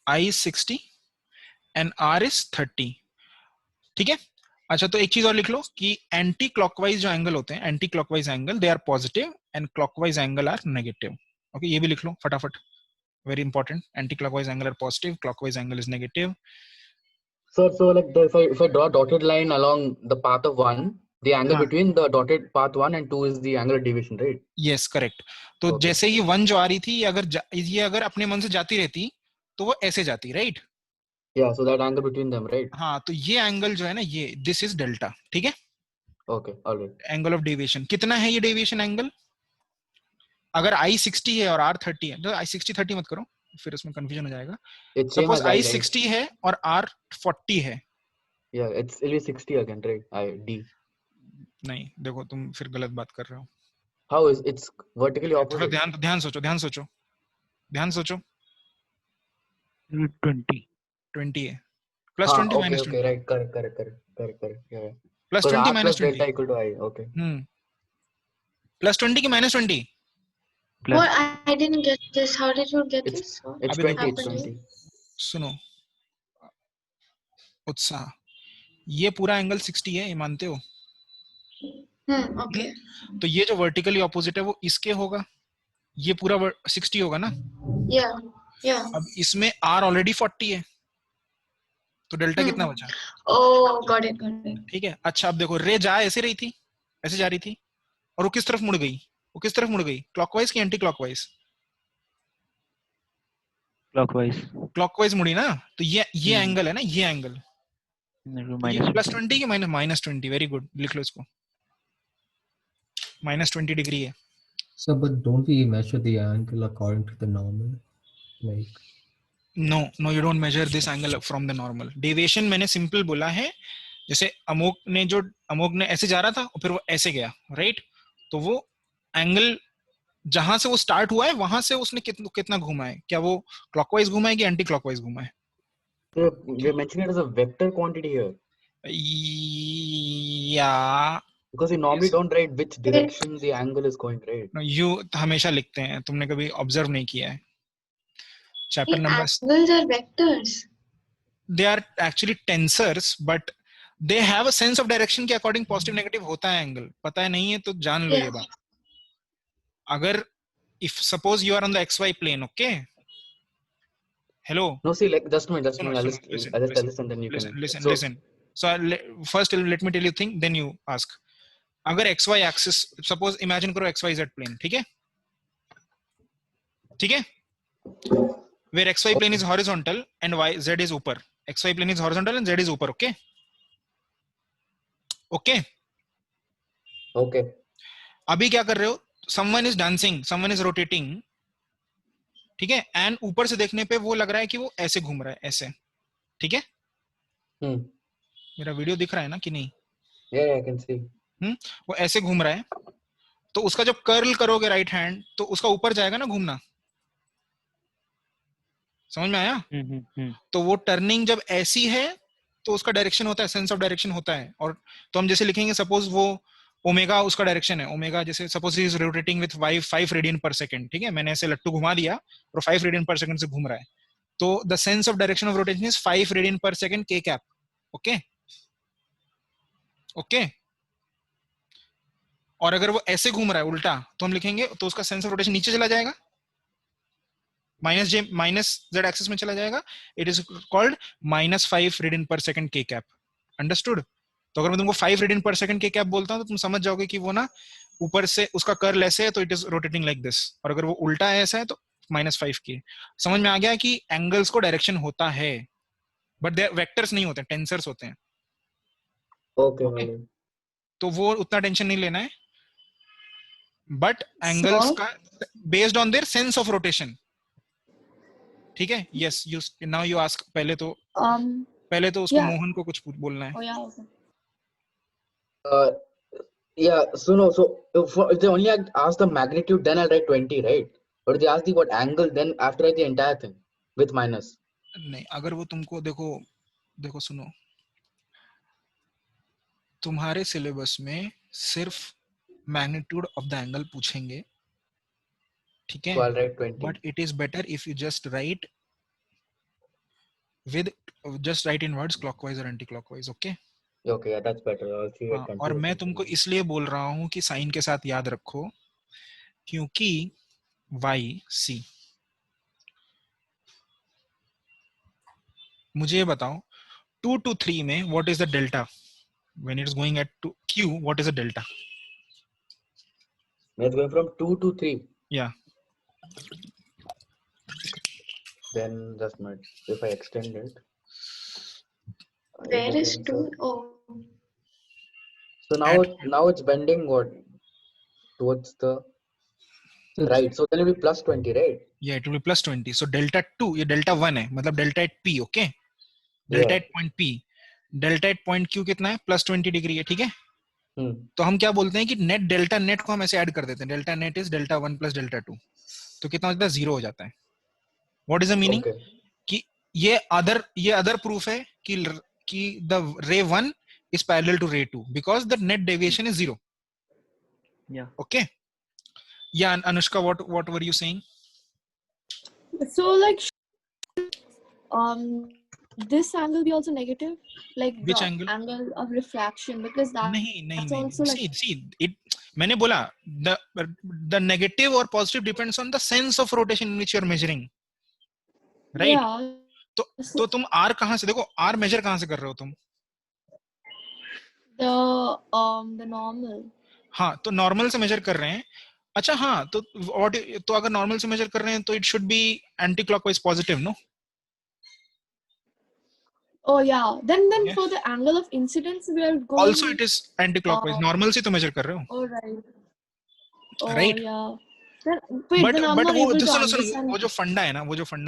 Speaker 1: I is 60 and R is 30. ठीक है? अच्छा, तो एक चीज और लिख लो कि एंटी क्लॉकवाइज जो एंगल होते हैं, anti clockwise angle they are positive and clockwise angle are negative. Okay, ये भी लिख लो फटाफट, very important. Anti clockwise angle are positive, clockwise angle is negative.
Speaker 6: Sir, so like if I draw a dotted line along the path of 1, the angle
Speaker 1: हाँ.
Speaker 6: between the dotted path 1 and 2 is the angle of deviation, right?
Speaker 1: Yes, correct. तो
Speaker 6: Okay.
Speaker 1: जैसे ये 1 जो आ रही थी, ये अगर अपने मन से जाती रहती तो वो ऐसे जाती, right?
Speaker 6: Yeah, so that angle between them, right?
Speaker 1: हाँ, तो ये एंगल जो है ना, ये दिस इज डेल्टा, ठीक है?
Speaker 6: Okay, all right.
Speaker 1: Angle of deviation कितना है ये डेविएशन एंगल? अगर I 60 है और R 30 है, तो I 60 30 मत करो, फिर उसमें कंफ्यूजन हो जाएगा।
Speaker 6: It's same
Speaker 1: suppose
Speaker 6: as
Speaker 1: I
Speaker 6: I, right?
Speaker 1: 60 है और R 40 है।
Speaker 6: Yeah, it'll be 60 again, right? I D.
Speaker 1: नहीं, देखो तुम फिर गलत बात कर रहे हो।
Speaker 6: How is it's vertically
Speaker 1: थोड़ा
Speaker 6: opposite?
Speaker 1: ध्यान सोचो, ध्यान सोचो, ध्यान सोचो। 20 है, plus 20
Speaker 6: okay,
Speaker 1: minus
Speaker 6: okay,
Speaker 1: 20,
Speaker 6: right, correct. Yeah.
Speaker 1: Plus
Speaker 6: Because
Speaker 1: 20
Speaker 6: R
Speaker 1: minus
Speaker 6: plus
Speaker 1: 20,
Speaker 6: delta equal to I. Okay.
Speaker 1: Plus 20 की minus 20।
Speaker 9: What? I didn't get this. How did you get
Speaker 6: It's
Speaker 9: this? What
Speaker 6: it's
Speaker 1: अभी
Speaker 6: 20.
Speaker 1: देखो,
Speaker 6: It's
Speaker 9: happened
Speaker 6: 20.
Speaker 9: here?
Speaker 1: सुनो उत्साह, ये पूरा angle 60 है, ये मानते हो?
Speaker 9: Okay.
Speaker 1: तो ये जो वर्टिकली ऑपोजिट है वो इसके होगा, ये पूरा 60 होगा ना?
Speaker 9: Yeah.
Speaker 1: अब इसमें R ऑलरेडी 40 है, तो डेल्टा कितना बचा?
Speaker 9: Oh, got it.
Speaker 1: ठीक है। अच्छा, अब देखो रे जा ऐसे रही थी, ऐसे जा रही थी, और वो किस तरफ मुड़ गई? वो किस तरफ मुड़ गई? क्लॉकवाइज की एंटी क्लॉकवाइज? क्लॉकवाइज मुड़ी ना, तो ये एंगल है ना, ये एंगल प्लस 20 की माइनस 20। वेरी गुड, लिख लो इसको, माइनस 20 डिग्री है।
Speaker 5: So, but don't we measure the angle according to the normal? Like,
Speaker 1: no, you don't measure this angle from the normal. Deviation मैंने सिंपल बोला है, जैसे अमोक ने ऐसे जा रहा था और फिर वो ऐसे गया, राइट? तो वो एंगल जहां से वो स्टार्ट हुआ है वहां से उसने कितना घुमा है? क्या वो क्लॉकवाइज घुमा है कि एंटी क्लॉकवाइज घुमा है?
Speaker 6: We're mentioning it as a vector quantity here.
Speaker 1: Yeah.
Speaker 6: Because you normally don't write which direction the angle is going, right?
Speaker 1: No, you हमेशा लिखते हैं, तुमने कभी ऑब्जर्व नहीं किया है। Chapter number,
Speaker 9: angles are vectors.
Speaker 1: They are actually tensors, but they have a sense of direction के according positive negative होता है एंगल। पता है नहीं है तो जान लो ये बात। अगर if suppose you are on the xy plane, okay? Hello.
Speaker 6: No, see, like just a minute. I'll just tell this and then you can
Speaker 1: listen. So first let me tell you thing, then you ask. अगर xy axis, suppose imagine करो xyz plane, ठीक है? ठीक है? Where xy plane is horizontal and z is ऊपर. xy plane is horizontal and z is ऊपर, okay? Okay. अभी क्या कर रहे हो? Someone is dancing, someone is rotating, ठीक है? एंड ऊपर से देखने पे वो लग रहा है कि वो ऐसे घूम रहा है, ऐसे, ठीक है? मेरा वीडियो दिख रहा है ना कि नहीं?
Speaker 6: Yeah, I can see.
Speaker 1: वो ऐसे घूम रहा है, तो उसका जब कर्ल करोगे राइट हैंड तो उसका ऊपर जाएगा ना घूमना। समझ में आया? तो वो टर्निंग जब ऐसी है तो उसका डायरेक्शन होता है, सेंस ऑफ डायरेक्शन होता है। और तो हम जैसे लिखेंगे, सपोज वो ओमेगा उसका डायरेक्शन है, ओमेगा जैसे suppose he is rotating with 5 radian पर सेकंड, ठीक है? मैंने ऐसे लट्टू घुमा दिया और 5 रेडियन पर सेकंड से घूम रहा है, तो the sense of direction of rotation is 5 radian पर सेकंड k कैप। ओके। और अगर वो ऐसे घूम रहा है उल्टा तो हम लिखेंगे, तो उसका सेंस ऑफ रोटेशन नीचे चला जाएगा, माइनस z एक्सिस में चला जाएगा। इट इज कॉल्ड -5 रेडियन पर सेकंड k कैप। अंडरस्टूड? तो अगर मैं तुमको 5 रेडियन पर सेकंड k कैप बोलता हूं तो तुम समझ जाओगे कि वो ना ऊपर से उसका कर्ल ऐसे है तो it is rotating like this, और अगर वो उल्टा है ऐसा है तो -5 k। समझ में आ गया कि एंगल्स को डायरेक्शन होता है, बट दे वेक्टर्स नहीं होते, टेंसर्स होते हैं।
Speaker 6: Okay.
Speaker 1: तो वो उतना टेंशन नहीं लेना है, बट एंगल्स का based on their sense of rotation. ठीक है. Yes, you now you ask. पहले तो उसको
Speaker 3: Yeah.
Speaker 1: मोहन को कुछ बोलना है.
Speaker 3: Oh yeah. Okay.
Speaker 6: Yeah, so no, so if they only ask the magnitude, then I'll write 20, right? But if they ask the what angle, then after write the entire thing with minus.
Speaker 1: नहीं, अगर वो तुमको देखो सुनो, तुम्हारे syllabus में सिर्फ magnitude of the angle पूछेंगे, ठीक है.
Speaker 6: So I'll write 20.
Speaker 1: But it is better if you just write in words clockwise or anti-clockwise. Okay.
Speaker 6: Okay, yeah, that's better. I'll see it.
Speaker 1: और मैं तुमको इसलिए बोल रहा हूँ कि साइन के साथ याद रखो, क्योंकि YC. मुझे ये बताओ 2 to 3 में what is the delta when it is going at Q? What is the delta?
Speaker 6: When it's going from 2 to 3.
Speaker 1: Yeah.
Speaker 6: Then just a minute. If I extend it.
Speaker 9: Where is 2? Oh.
Speaker 6: So now it's bending what towards the right. So then it will be plus 20, right?
Speaker 1: Yeah, it will be plus 20. So delta 2 ये delta 1 है, मतलब delta at P. Okay. Delta at point P. Delta at point Q कितना है? Plus 20 degree है, ठीक है. तो हम क्या बोलते हैं कि नेट डेल्टा नेट को हम ऐसे ऐड कर देते हैं. Delta net is delta 1 plus delta 2. तो कितना हो जाता है? 0 हो जाता है. What is the meaning? कि ये अदर प्रूफ है कि द रे 1 is parallel to ray 2 because the net deviation is 0.
Speaker 2: Yeah.
Speaker 1: Okay. Yeah, Anushka, what were you saying?
Speaker 3: So like this angle be also negative, like
Speaker 1: which
Speaker 3: the
Speaker 1: angle
Speaker 3: of refraction, because that's also like
Speaker 1: see it मैंने बोला the negative or positive depends on the sense of rotation in which you are measuring, right?
Speaker 3: Yeah.
Speaker 1: तो तुम r कहाँ से देखो, r measure कहाँ से कर रहे हो तुम?
Speaker 3: the normal.
Speaker 1: हाँ, तो नॉर्मल से मेजर कर रहे हैं. अच्छा हाँ, तो अगर नॉर्मल से मेजर कर रहे हैं तो it should be anti clockwise positive, no?
Speaker 3: Oh yeah. Then for the angle of incidence we are going.
Speaker 1: Also it is anti-clockwise. Normal से तो measure कर रहे हो.
Speaker 3: Oh right. Oh
Speaker 1: right?
Speaker 3: yeah. Then I'm not able to understand.
Speaker 1: वो जो फंडा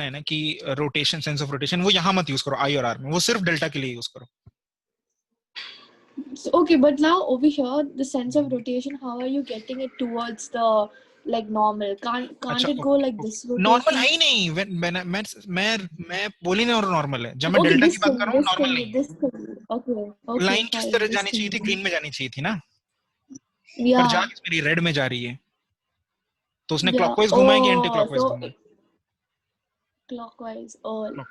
Speaker 1: है ना कि रोटेशन, सेंस ऑफ रोटेशन, वो यहाँ मत यूज करो I और R में, वो सिर्फ डेल्टा के लिए यूज करो.
Speaker 3: So, okay, but now over here the sense of rotation, how are you getting it towards the like normal? Can't it go like this?
Speaker 1: Normal है ही नहीं. मैं बोली नहीं और नॉर्मल है. जब मैं डेल्टा की बात कर रहा हूँ नॉर्मल नहीं.
Speaker 3: Okay.
Speaker 1: लाइन किस तरह जानी चाहिए थी? ग्रीन में जानी चाहिए थी ना.
Speaker 3: Yeah.
Speaker 1: पर जा किस मेरी रेड में जा रही है. तो उसने क्लॉकवाइज घुमा है कि एंटी क्लॉकवाइज घुमा?
Speaker 3: Clockwise.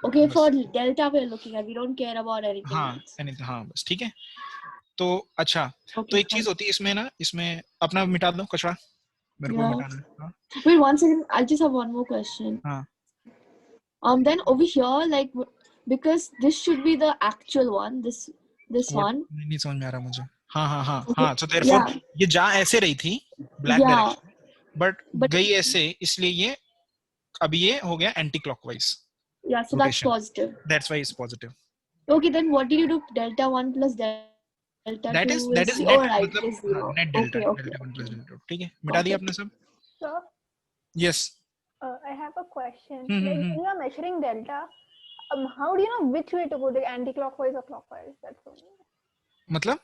Speaker 3: Okay, for delta we're looking at. We don't care about anything else.
Speaker 1: हाँ बस ठीक है. तो अच्छा, तो एक चीज होती है इसमें अपना मिटा दो कचरा, मेरे को मिटाना है.
Speaker 3: Wait 1 second, I just have one more question. Then over here, like, because this should be the actual one, this one.
Speaker 1: नहीं समझ में आ रहा मुझे. हाँ. So therefore ये जा ऐसे रही थी ब्लैक डायरेक्शन, बट गई ऐसे, इसलिए ये अभी ये हो गया anti clockwise.
Speaker 3: Yeah, so that's positive.
Speaker 1: That's why it's positive.
Speaker 3: Okay, then what did you do? Delta 1 plus delta
Speaker 1: that
Speaker 3: 2
Speaker 1: is
Speaker 3: net,
Speaker 1: मतलब
Speaker 3: right,
Speaker 1: net delta. Delta 1 plus delta 2. ठीक है, मिटा दिया आपने सब?
Speaker 10: Sir,
Speaker 1: Yes.
Speaker 10: I have a question. Like when you are measuring delta, how do you know which way to go, the anti-clockwise or clockwise? That's all.
Speaker 1: मतलब?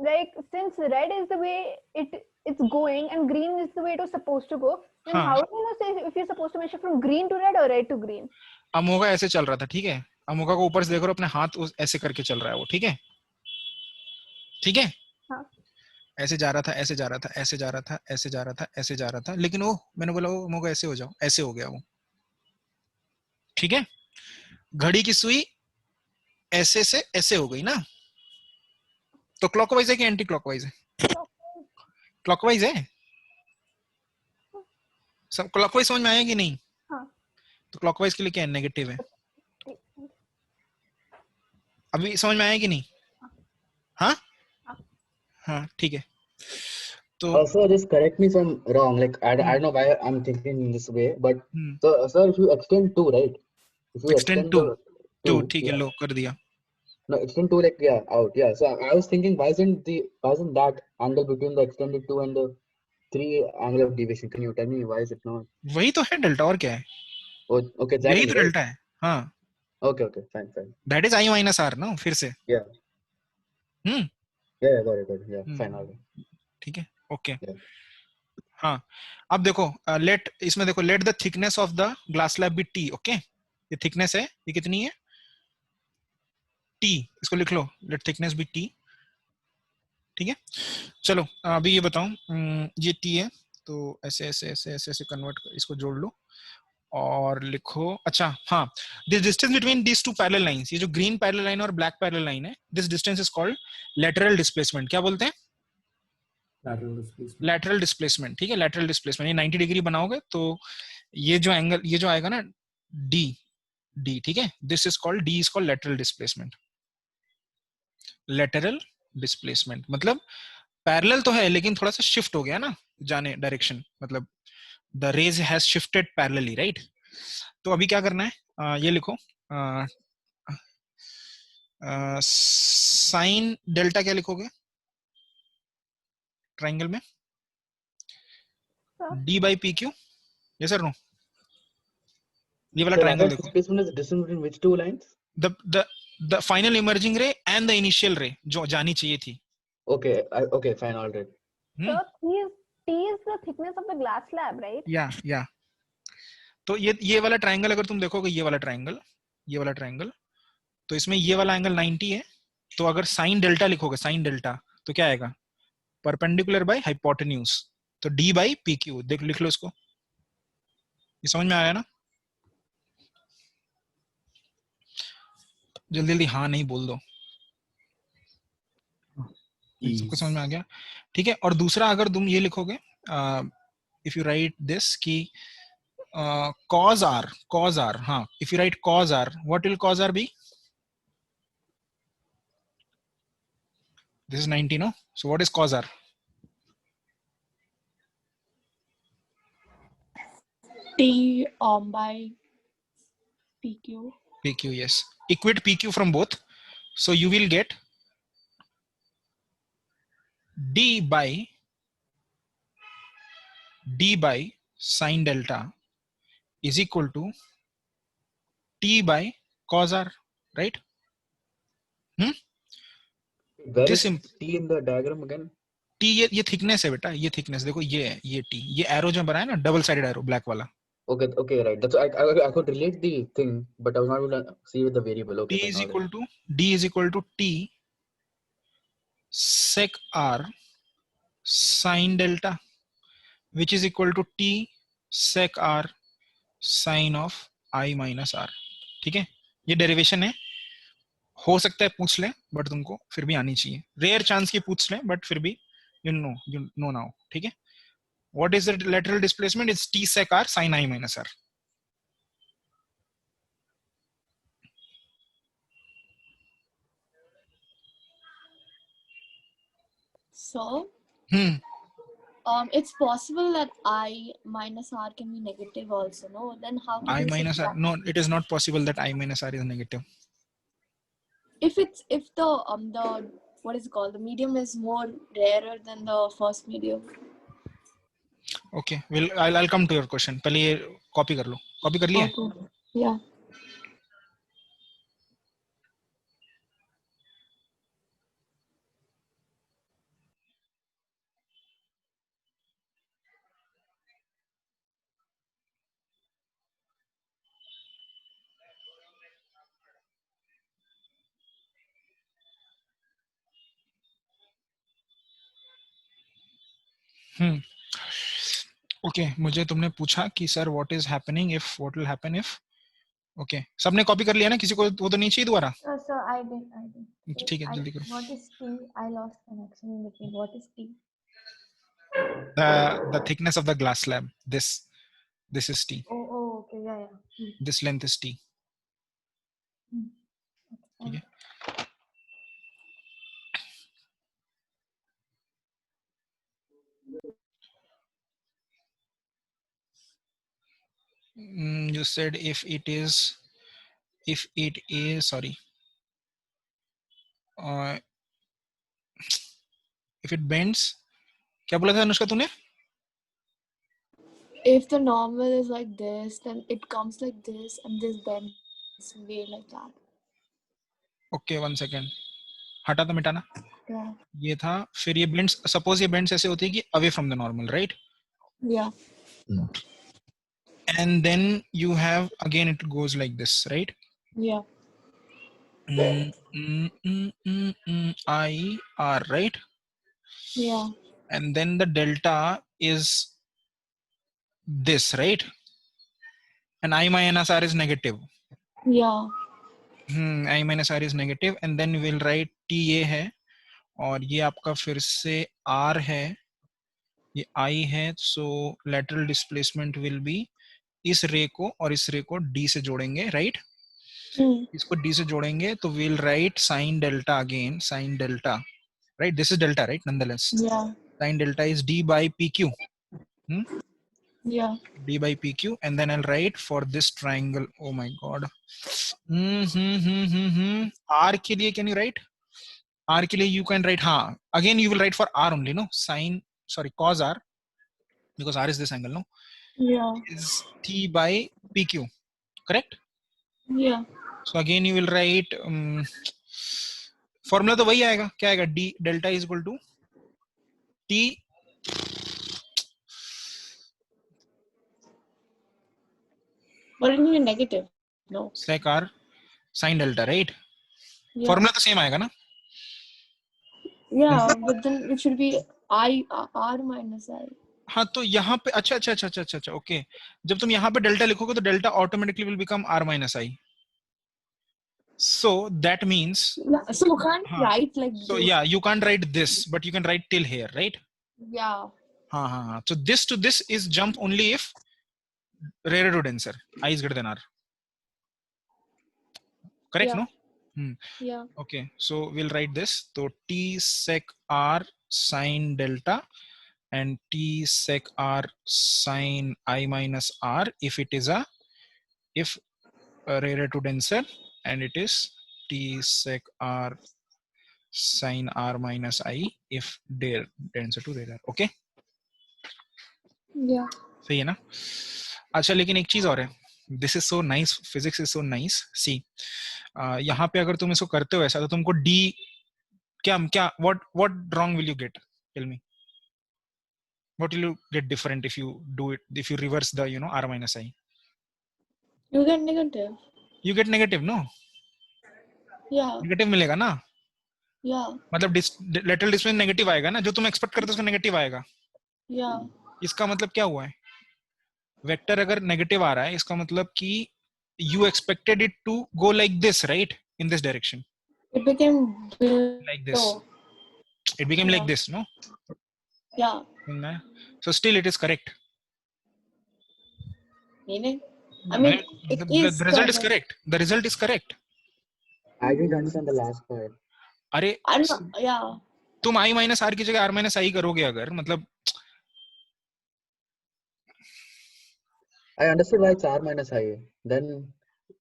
Speaker 10: Like since red is the way it's going and green is the way it was supposed to go, then how do you know say if you're supposed to measure from green to red or red to green?
Speaker 1: अमोघा ऐसे चल रहा था, ठीक है. अमोघा को ऊपर से देखो, अपने हाथ ऐसे करके चल रहा है वो, ठीक है.
Speaker 10: हाँ.
Speaker 1: ऐसे जा रहा था, ऐसे जा रहा था, ऐसे जा रहा था, ऐसे जा रहा था, ऐसे जा रहा था, लेकिन वो मैंने बोला वो अमोघा ऐसे हो जाओ, ऐसे हो गया वो, ठीक है. घड़ी की सुई ऐसे से ऐसे हो गई ना, तो क्लॉकवाइज है कि एंटी क्लॉकवाइज है? क्लॉकवाइज है. सब क्लॉकवाइज समझ में आया कि नहीं?
Speaker 10: हाँ.
Speaker 1: तो क्लॉकवाइज के लिए क्या है? नेगेटिव है. अभी समझ में आया कि नहीं? हाँ ठीक है. तो
Speaker 6: sir, just correct me if I'm wrong. Like I don't know why I'm thinking in this way, but so sir, if you extend 2, right? If you
Speaker 1: extend 2, ठीक है, लो कर दिया.
Speaker 6: No, extend 2 like out. Yeah. So I was thinking, why isn't that angle between the extended 2 and the 3 angle of deviation? Can you tell me why is it not?
Speaker 1: वही तो है delta, और क्या है?
Speaker 6: Oh, okay, that
Speaker 1: यही
Speaker 6: only,
Speaker 1: तो
Speaker 6: right?
Speaker 1: Delta है. हाँ,
Speaker 6: Okay, okay, fine, fine.
Speaker 1: That is I minus R ना फिर से.
Speaker 6: Yeah,
Speaker 1: hmm.
Speaker 6: yeah, got it, yeah, fine, all right.
Speaker 1: ठीक है. ओके.
Speaker 6: Yeah.
Speaker 1: हाँ, अब देखो लेट इसमें देखो let the thickness of the glass slab be T. Okay, ये थिकनेस है, ये कितनी है? T. इसको लिख लो, लेट थिकनेस बी T. ठीक है. चलो अभी ये बताओ, ये T है तो ऐसे ऐसे ऐसे ऐसे ऐसे कन्वर्ट इसको जोड़ लो और लिखो. अच्छा हाँ, this distance between this two parallel lines, ये जो ग्रीन पैरेलल लाइन और ब्लैक पैरेलल लाइन है, this distance is called lateral displacement. क्या बोलते हैं?
Speaker 4: Lateral displacement.
Speaker 1: Lateral displacement. ठीक है, लेटरल डिस्प्लेसमेंट. ये 90 डिग्री बनाओगे तो ये जो एंगल, ये जो आएगा ना डी, डी. ठीक है, this is called, D is called lateral displacement. Lateral displacement मतलब पैरेलल तो है लेकिन थोड़ा सा शिफ्ट हो गया ना जाने डायरेक्शन, मतलब the rays has shifted parallelly, right. तो अभी क्या करना है, ये लिखो साइन डेल्टा. क्या लिखोगे ट्राइंगल में? D by P Q. Yes sir no? ये वाला
Speaker 6: Sir,
Speaker 1: ट्राइंगल
Speaker 6: that
Speaker 1: देखो.
Speaker 6: displacement is the distance between which two lines?
Speaker 1: the final emerging ray and the initial ray जो जानी चाहिए थी.
Speaker 6: Okay, okay, fine, all right.
Speaker 10: So T is the thickness of the glass slab, right?
Speaker 1: या तो ये वाला triangle अगर तुम देखोगे, ये वाला ट्राइंगल, तो इसमें ये वाला एंगल 90 है. तो अगर साइन डेल्टा लिखोगे, साइन डेल्टा, तो क्या आएगा? Perpendicular by hypotenuse. तो डी बाई पी क्यू. देख लिख लो इसको. ये समझ में आया ना? जल्दी जल्दी हाँ नहीं बोल दो. सबको समझ में आ गया? ठीक है. और दूसरा अगर तुम ये लिखोगे, इफ यू राइट दिस कि cos r, हाँ, if you write cos r, what will cos r be? This is 90, no? So what is cos r?
Speaker 3: T by PQ.
Speaker 1: PQ, yes. Equate PQ from both. So you will get D by sin delta is equal to T by cos r, right?
Speaker 6: Where is T in the diagram again?
Speaker 1: T ये thickness है बेटा, ये thickness देखो, ये है, ये T, ये arrow जो बनाया ना, double sided arrow, black वाला.
Speaker 6: Okay, okay, right. That's I could relate the thing, but I was not able to see with the variable. Okay,
Speaker 1: T is equal to D is equal to T sec r sin delta, which is equal to T sec r sin of I minus r. ठीक है, ये derivation है. हो सकता है पूछ ले, but तुमको फिर भी आनी चाहिए. रेयर चांस की पूछ ले, बट फिर भी यू नो नाउ. ठीक है. What is the lateral displacement? It's T sec r sin I minus r.
Speaker 3: So, it's possible that I minus R can be negative also, no? Then how to
Speaker 1: I
Speaker 3: do
Speaker 1: minus r? No, it is not possible that I minus r is negative.
Speaker 3: If the what is it called? The medium is more rarer than the first medium.
Speaker 1: Okay, I'll come to your question. पहले ये copy कर लो. Copy कर लिया?
Speaker 3: Okay. Yeah.
Speaker 1: Okay, मुझे तुमने पूछा कि sir what is happening if, what will happen if. Okay, सबने कॉपी कर लिया ना? किसी को वो तो नहीं चाहिए दोबारा?
Speaker 10: So I did.
Speaker 1: ठीक है, जल्दी करो.
Speaker 10: What is T? I lost connection in between. What is T?
Speaker 1: The thickness of the glass slab. This is T.
Speaker 10: Oh, okay, yeah.
Speaker 1: This length is T. ठीक है. You said if it is sorry, if it bends, क्या बोला था अनुष्का तूने?
Speaker 3: if the normal is like this, then it comes like this, and this bends way like that.
Speaker 1: Okay, 1 second. हटा तो मिटाना.
Speaker 3: Yeah.
Speaker 1: ये था. फिर ये bends. Suppose ये bends ऐसे होती है कि away from the normal, right?
Speaker 3: Yeah.
Speaker 1: And then you have again it goes like this, right?
Speaker 3: Yeah.
Speaker 1: I R, right?
Speaker 3: Yeah.
Speaker 1: And then the delta is this, right? And I minus R is negative.
Speaker 3: Yeah.
Speaker 1: I minus R is negative, and then we'll write T ये है और ये आपका फिर से R है, ये I है, so lateral displacement will be इस रे को और इस रे को D से जोड़ेंगे, right? इसको D से जोड़ेंगे तो we'll write sin delta again, sin delta, right? This is delta, right? Nonetheless,
Speaker 3: Yeah.
Speaker 1: sin delta is D by PQ.
Speaker 3: Yeah.
Speaker 1: D by PQ, and then I'll write for this triangle. Oh my god. R के लिए can you write? R के लिए you can write, हाँ. Again you will write for R only, no? Cos R, because R is this angle, no?
Speaker 3: Yeah.
Speaker 1: Is T by PQ, correct?
Speaker 3: Yeah.
Speaker 1: So again you will write formula तो वही आएगा. क्या आएगा? D delta is equal to T.
Speaker 3: But it will be negative. No.
Speaker 1: Sec R sin delta, right?
Speaker 3: Yeah.
Speaker 1: Formula तो same आएगा ना?
Speaker 3: Yeah, but then it should be R minus I.
Speaker 1: हाँ तो यहाँ पे अच्छा ओके. जब तुम यहाँ पे डेल्टा लिखोगे तो delta automatically will become R minus I. So that means.
Speaker 3: Yeah, so you can't write like
Speaker 1: so
Speaker 3: this.
Speaker 1: yeah, you can't write this, but you can write till here, right?
Speaker 3: Yeah.
Speaker 1: हाँ. So this to this is jump only if rarer to denser. I is greater than R. Correct,
Speaker 3: Yeah.
Speaker 1: no?
Speaker 3: Yeah.
Speaker 1: Okay, so we'll write this. So T sec R sin delta and T sec R sin I minus R if it is a rarer to denser, and it is T sec R sin R minus I if denser to rarer. Okay?
Speaker 3: Yeah.
Speaker 1: सही है ना? अच्छा, लेकिन एक चीज और है. This is so nice. Physics is so nice. See, यहाँ पे अगर तुम इसको करते हो ऐसा तो तुमको D क्या what wrong will you get? Tell me. What will you get different if you do it, if you reverse the R minus I?
Speaker 3: You get negative.
Speaker 1: You get negative, no?
Speaker 3: Yeah.
Speaker 1: Negative मिलेगा ना?
Speaker 3: Yeah.
Speaker 1: मतलब lateral displacement negative आएगा ना? जो तुम expect करते हो उसका negative आएगा.
Speaker 3: Yeah.
Speaker 1: इसका मतलब क्या हुआ है? वेक्टर अगर नेगेटिव आ रहा है इसका मतलब कि you expected it to go like this, right? In this direction.
Speaker 3: It became
Speaker 1: like this. It became like this, no?
Speaker 3: Yeah.
Speaker 1: So still it is correct.
Speaker 3: Meaning? I mean,
Speaker 1: the result is correct. The result is correct.
Speaker 6: I didn't understand the last part.
Speaker 1: अरे
Speaker 3: yeah.
Speaker 1: तुम I minus R की जगह R minus I करोगे अगर, मतलब
Speaker 6: I understood why it's R minus I. Then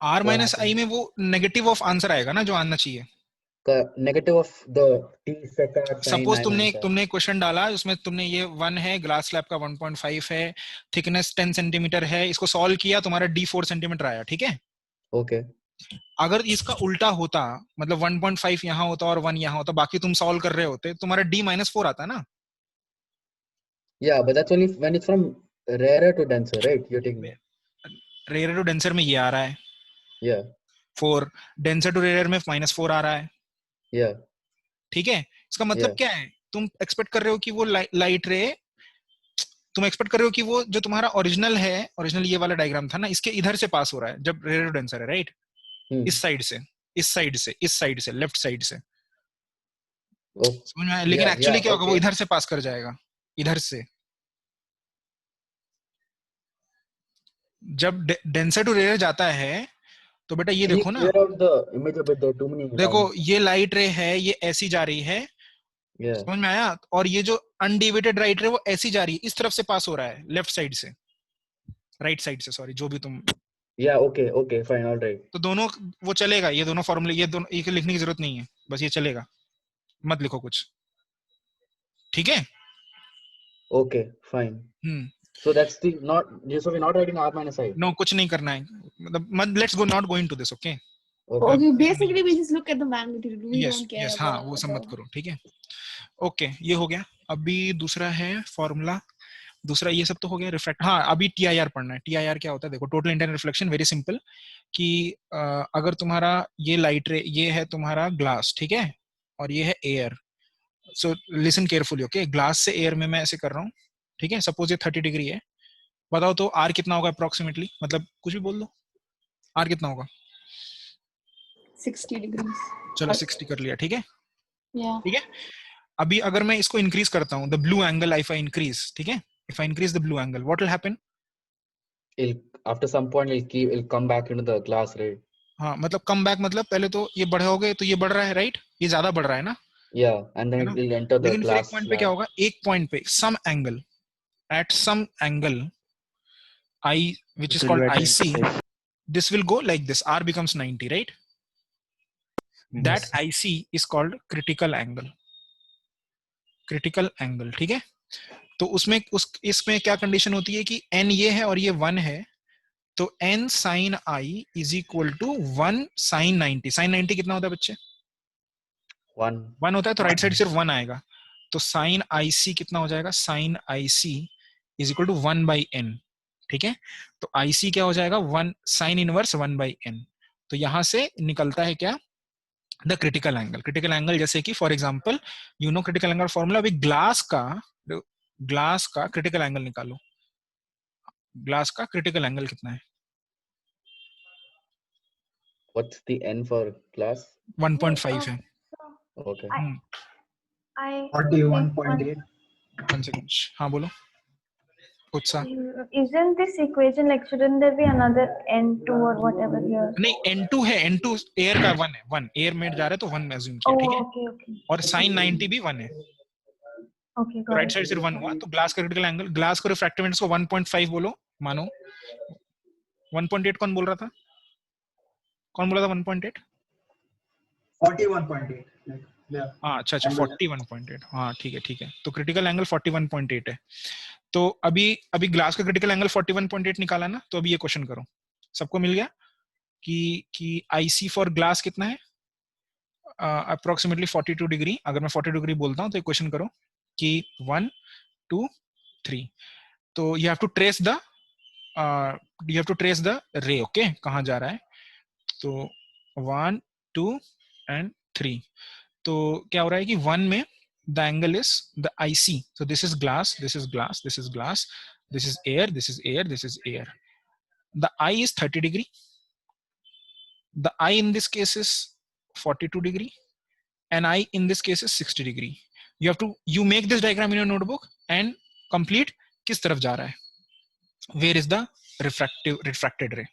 Speaker 1: R minus I में वो negative of answer आएगा ना जो आना चाहिए.
Speaker 6: Negative of the T sec R sin.
Speaker 1: Suppose तुमने क्वेश्चन डाला उसमें तुमने ये 1 है, ग्लास स्लैब का 1.5 है, थिकनेस 10 सेंटीमीटर है, इसको सॉल्व किया, तुम्हारा D 4 सेंटीमीटर आया, ठीक है?
Speaker 6: Okay.
Speaker 1: अगर इसका उल्टा होता, मतलब 1.5 यहाँ होता और 1 यहाँ होता, बाकी तुम सॉल्व कर रहे होते, तुम्हारा D minus 4 आता ना?
Speaker 6: Yeah, but that's only when it's from rarer to denser, right? You're taking it.
Speaker 1: Rarer to denser में ये आ रहा है.
Speaker 6: Yeah.
Speaker 1: 4. Denser to rarer में -4 आ रहा है.
Speaker 6: Yeah.
Speaker 1: ठीक है? इसका मतलब क्या है? तुम एक्सपेक्ट कर रहे हो कि वो लाइट रे, तुम एक्सपेक्ट कर रहे हो कि वो जो तुम्हारा ओरिजिनल है, ओरिजिनल ये वाला डायग्राम था ना, इसके इधर से पास हो रहा है जब रेयर टू डेंसर है, राइट? इस साइड से, इस साइड से, इस साइड से, लेफ्ट साइड से. समझ में आया? लेकिन एक्चुअली क्या होगा, वो इधर से पास कर जाएगा, इधर से. जब डेंसर टू रेयर जाता है तो बेटा ये देखो ना, देखो ये लाइट रे है, ये ऐसी जा रही है, समझ में आया? और ये जो अनडिवाइडेड राइट रे वो ऐसी जा रही है, इस तरफ से पास हो रहा है, लेफ्ट साइड से, राइट साइड से, सॉरी, जो भी तुम.
Speaker 6: okay, fine, all right.
Speaker 1: तो दोनों वो चलेगा, ये दोनों फॉर्मूले, ये दोनों एक लिखने की जरूरत नहीं है, बस ये चलेगा, मत लिखो कुछ, ठीक है?
Speaker 6: Okay, fine. So that's the not. So we're not writing r minus I.
Speaker 1: No, कुछ नहीं करना है, मतलब let's go not go into this, okay?
Speaker 3: Okay, basically we just look at the magnitude. We
Speaker 1: Yes,
Speaker 3: don't care
Speaker 1: yes, हाँ,
Speaker 3: about
Speaker 1: वो सब मत
Speaker 3: the-
Speaker 1: करो, ठीक है? ओके, ये हो गया. अभी दूसरा है फॉर्मूला. दूसरा ये सब तो हो गया रिफ्रैक्ट. हाँ, अभी TIR पढ़ना है. TIR क्या होता है? देखो, total internal reflection, very simple. कि अगर तुम्हारा ये लाइट रे, ये है तुम्हारा ग्लास, ठीक है, और ये है air. So listen carefully, okay? Glass से एयर में मैं ऐसे कर रहा हूँ, ठीक है? सपोज ये 30 डिग्री है. बताओ तो आर कितना होगा अप्रोक्सीमेटली, मतलब कुछ भी बोल दो. आर कितना होगा?
Speaker 3: 60 degrees.
Speaker 1: चलो 60 कर लिया, ठीक है?
Speaker 3: Yeah.
Speaker 1: ठीक है. अभी अगर मैं इसको इंक्रीज करता हूँ, the blue angle, if I increase, ठीक है, if I increase the blue angle, what will happen?
Speaker 6: After some point it'll come back into the glass, right?
Speaker 1: हाँ, मतलब कम बैक, मतलब पहले तो ये बढ़ोगे तो ये बढ़ रहा है, राइट? ये ज्यादा बढ़ रहा है ना?
Speaker 6: Yeah, and then
Speaker 1: है
Speaker 6: it
Speaker 1: ना?
Speaker 6: will enter the
Speaker 1: लेकिन फिर एक
Speaker 6: glass
Speaker 1: पॉइंट पे क्या
Speaker 6: slab.
Speaker 1: होगा? एक पॉइंट पे some angle, at some angle I, which is
Speaker 2: It will
Speaker 1: called
Speaker 2: be at the
Speaker 1: IC,
Speaker 2: interface.
Speaker 1: this will go like this. R becomes 90, right? That IC is called critical angle. Critical angle, ठीक है? तो उसमें इसमें क्या condition होती है कि n ये है और ये 1 है, तो n sin I is equal to 1 sin 90. sin 90 कितना होता है बच्चे? 1 होता है, तो राइट साइड सिर्फ 1 आएगा. तो sin IC कितना हो जाएगा? sin IC is equal to 1 by n, ठीक है? तो IC क्या हो जाएगा? 1 sin इनवर्स 1 by n. तो यहां से निकलता है क्या? The critical angle. Critical angle जैसे कि for example, you know critical angle formula. अभी ग्लास का क्रिटिकल एंगल निकालो. ग्लास का क्रिटिकल एंगल कितना है?
Speaker 6: What's the n for glass?
Speaker 1: 1.5 है.
Speaker 6: Okay.
Speaker 9: I
Speaker 7: 41.8.
Speaker 1: 1 सेकंड. हाँ बोलो उत्साह.
Speaker 10: Isn't this equation like, shouldn't there be another n2 or whatever here?
Speaker 1: नहीं, n2 है. n2 एयर का 1 है. 1 एयर में जा रहा है तो 1 एज्यूम किया, ठीक है?
Speaker 10: Okay.
Speaker 1: और sin 90 भी 1 है.
Speaker 10: Okay,
Speaker 1: तो राइट साइड सिर्फ 1 हुआ. तो ग्लास का क्रिटिकल एंगल, ग्लास को रिफ्रैक्टिव इंडेक्स को 1.5 बोलो, मानो. 1.8 कौन बोल रहा था? कौन बोला था 1.8?
Speaker 7: 41.8.
Speaker 1: हाँ, अच्छा 41.8. हाँ, ठीक है. तो क्रिटिकल एंगल 41.8 है. तो अभी ग्लास का क्रिटिकल एंगल 41.8 निकाला ना. तो अभी ये क्वेश्चन करो. सबको मिल गया कि IC फॉर ग्लास कितना है? Approximately 42 degree. अगर मैं 42 डिग्री बोलता हूँ तो क्वेश्चन करो कि 1 2 3. तो you have to trace the ray, okay? कहाँ जा रहा है? तो 1 2 and 3. तो क्या हो रहा है कि 1 में the angle is the IC. So this is glass, this is glass, this is glass, this is air, this is air, this is air. The I is 30 degree. The I in this case is 42 degree, and I in this case is 60 degree. You make this diagram in your notebook and complete किस तरफ जा रहा है. Where is the refracted ray?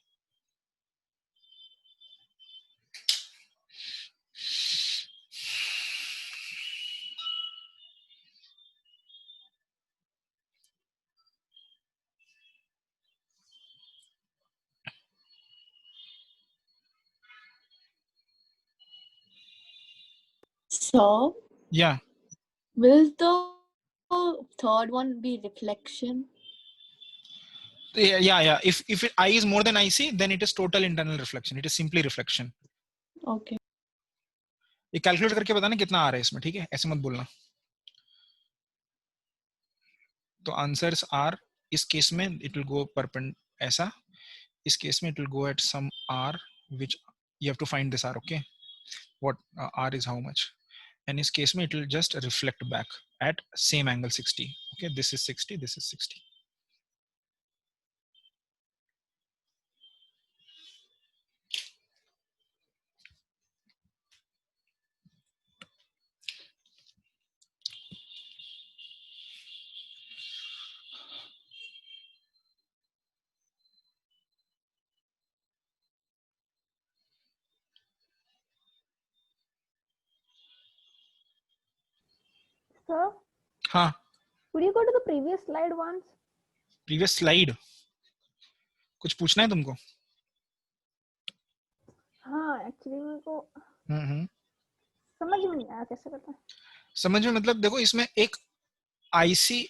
Speaker 3: So,
Speaker 1: Yeah.
Speaker 3: will the third one be reflection?
Speaker 1: Yeah. If I is more than IC, then it is total internal reflection. It is simply reflection.
Speaker 3: Okay.
Speaker 1: ये calculate करके बताना कितना आ रहा है इसमें, ठीक है? ऐसे मत बोलना. तो आंसर्स आर, इस केस में इट विल गो परपेंडिकुलर ऐसा. इस केस में it will go at some R which you have to find this R, okay? What R is how much. And इस केस में it will just reflect back at same angle 60, okay? This is 60, this is 60.
Speaker 10: Sir,
Speaker 1: हाँ,
Speaker 10: could you go to the previous slide once?
Speaker 1: Previous slide. कुछ पूछना है तुमको?
Speaker 10: हाँ, actually मेरे को समझ में नहीं आया कैसे करता है.
Speaker 1: समझ में, मतलब देखो इसमें एक IC,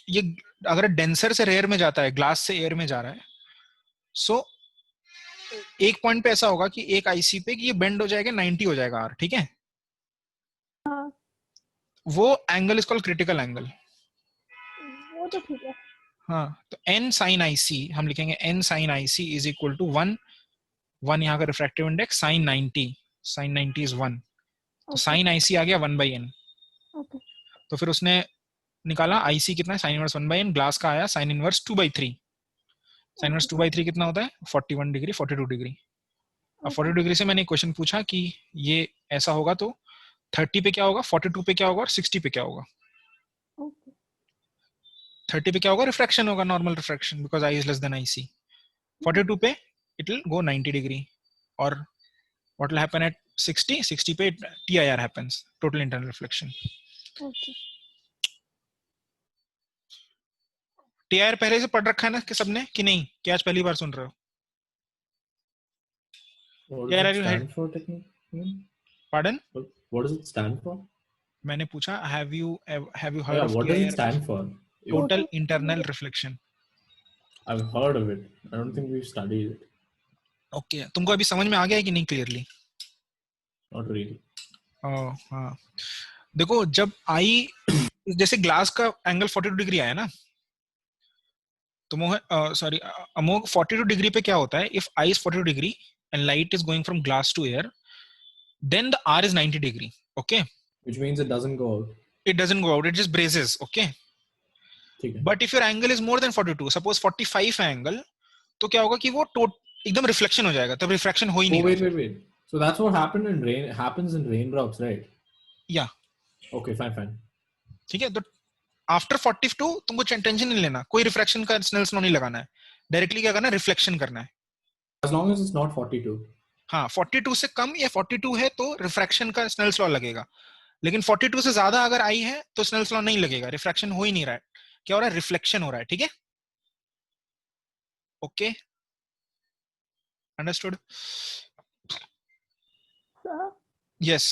Speaker 1: ये अगर डेंसर से रेयर में जाता है, ग्लास से एयर में जा रहा है, सो एक पॉइंट पे ऐसा होगा कि एक आईसी पे कि ये बेंड हो जाएगा 90 हो जाएगा आर, ठीक है।
Speaker 10: हाँ
Speaker 1: वो angle is called critical angle.
Speaker 10: वो तो ठीक है।
Speaker 1: हाँ, तो n sin IC हम लिखेंगे n sin IC is equal to 1 यहाँ का रिफ्रैक्टिव इंडेक्स sin 90 इज 1, तो sin IC आ गया 1/n।
Speaker 10: ओके
Speaker 1: तो फिर उसने निकाला IC कितना है, sin इनवर्स 1/n, ग्लास का आया sin इनवर्स 2/3। sin इनवर्स 2/3 कितना होता है, 41 डिग्री 42 डिग्री। अब 42 डिग्री से मैंने क्वेश्चन पूछा कि ये ऐसा होगा तो 30 पे क्या होगा, 42 पे क्या होगा और 60 पे क्या होगा। 30 पे क्या होगा, रिफ्रैक्शन होगा, normal refraction, because I is less than IC। 42 पे इट विल गो 90 डिग्री, और what will happen at 60 पे TIR happens, total internal reflection।
Speaker 10: Okay
Speaker 1: TIR पहले से पढ़ रखा है ना कि सबने, कि नहीं, क्या आज पहली बार सुन रहे हो?
Speaker 4: What
Speaker 1: TIR
Speaker 4: does
Speaker 1: are
Speaker 4: it
Speaker 1: you
Speaker 4: stand for technically?
Speaker 1: Pardon?
Speaker 4: What does it stand for?
Speaker 1: मैंने पूछा have you heard
Speaker 4: Yeah,
Speaker 1: of
Speaker 4: what does
Speaker 1: TIR?
Speaker 4: it stand for?
Speaker 1: Total internal reflection।
Speaker 4: I've heard of it. I don't think we've studied it.
Speaker 1: Okay तुमको अभी समझ में आ गया है कि नहीं क्लियरली?
Speaker 4: Not really.
Speaker 1: हाँ देखो, जब आई जैसे ग्लास का एंगल 42 डिग्री आया ना, तो सॉरी अमोघ 42 डिग्री पे क्या होता है, if I is 42 degree and light is going from glass to air, then the R is 90 degree, okay?
Speaker 4: Which means it doesn't go out.
Speaker 1: It doesn't go out, it just braces, okay?
Speaker 4: ठीक है.
Speaker 1: But if your angle is more than 42, suppose 45 angle, तो क्या होगा कि वो एकदम reflection हो जाएगा, तब रिफ्रैक्शन हो ही नहीं
Speaker 4: रहा। Wait. So that's what happens in raindrops, right?
Speaker 1: Yeah.
Speaker 4: Okay, fine.
Speaker 1: ठीक है, तो आफ्टर 42 तुमको टेंशन नहीं लेना, कोई रिफ्रैक्शन का स्नेल्स लॉ नहीं लगाना है, डायरेक्टली क्या करना है, रिफ्लेक्शन करना है।
Speaker 4: As long as it's not 42.
Speaker 1: हाँ, 42 से कम या 42 है तो रिफ्रैक्शन का स्नेल्स लॉ लगेगा, लेकिन 42 से ज्यादा अगर आई है तो स्नेल्स लॉ नहीं लगेगा, रिफ्रैक्शन हो ही नहीं रहा है, क्या हो रहा है, रिफ्लेक्शन हो रहा है, ठीक है। Okay, understood?
Speaker 10: Sir,
Speaker 1: yes,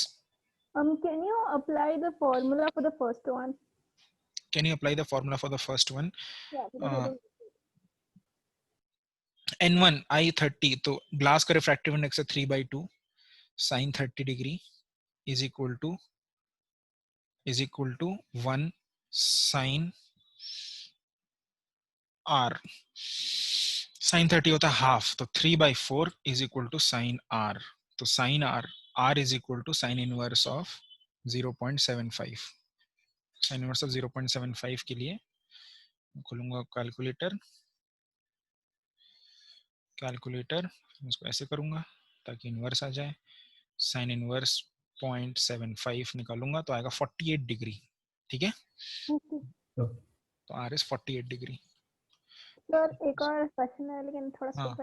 Speaker 10: can you apply the formula for the first one?
Speaker 1: can you apply the formula for the first one?
Speaker 10: Yeah, because I don't-
Speaker 1: n1 I 30, तो ग्लास का रिफ्रैक्टिव इंडेक्स है 3/2 sin 30 degree is equal to 1 sin r। sin 30 होता है half, तो 3/4 is equal to sin r, तो sin r is equal to sin inverse of 0.75। sin inverse of 0.75 के लिए खोलूंगा कैलकुलेटर, इसको ऐसे करूंगा ताकि इनवर्स आ जाए, sin इनवर्स 0.75 निकालूंगा तो आएगा 48 डिग्री, ठीक है। तो R is 48 डिग्री।
Speaker 10: सर एक और क्वेश्चन है लेकिन थोड़ा
Speaker 1: हाँ,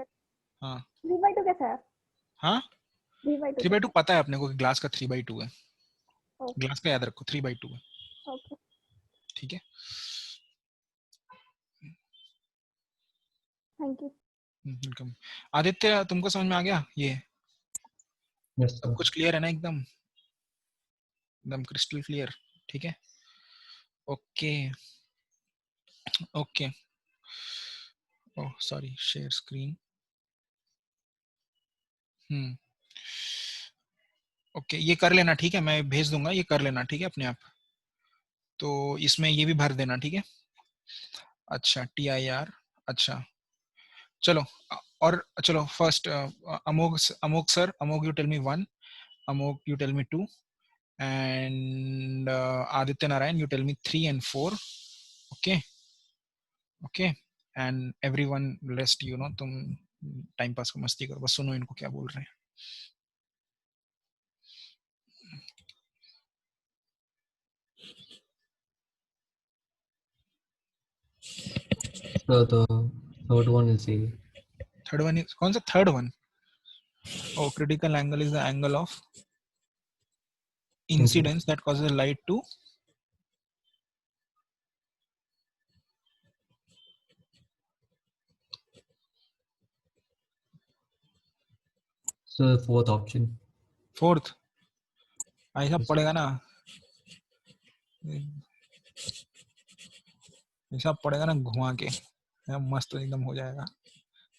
Speaker 1: हाँ
Speaker 10: 3/2 कैसा है?
Speaker 1: हाँ 3/2 पता है अपने को कि ग्लास का 3/2 है, ग्लास का याद रखो 3/2 है,
Speaker 10: ओके
Speaker 1: ठीक है।
Speaker 10: Thank you.
Speaker 1: वेलकम। आदित्य तुमको समझ में आ गया ये?
Speaker 5: यस
Speaker 1: सब कुछ क्लियर है ना, एकदम क्रिस्टल क्लियर, ठीक है। Okay okay, oh sorry, share screen. Okay, ये कर लेना, ठीक है, मैं भेज दूंगा, ये कर लेना, ठीक है, अपने आप। तो इसमें ये भी भर देना, ठीक है। अच्छा TIR, अच्छा चलो, और चलो first Amogh sir, Amogh you tell me 1, Amogh you tell me 2, and Aditya Narayan you tell me 3 and 4, okay, and everyone rest, you know, तुम टाइम पास को मस्ती करो, बस सुनो इनको क्या बोल रहे हैं।
Speaker 5: So the third one is a
Speaker 1: third one is कौन सा? Third one, oh, critical angle is the angle of incidence that causes light to
Speaker 5: so fourth option.
Speaker 1: Fourth ऐसा पड़ेगा ना, ऐसा पड़ेगा ना घुमा के, मस्त एकदम हो जाएगा,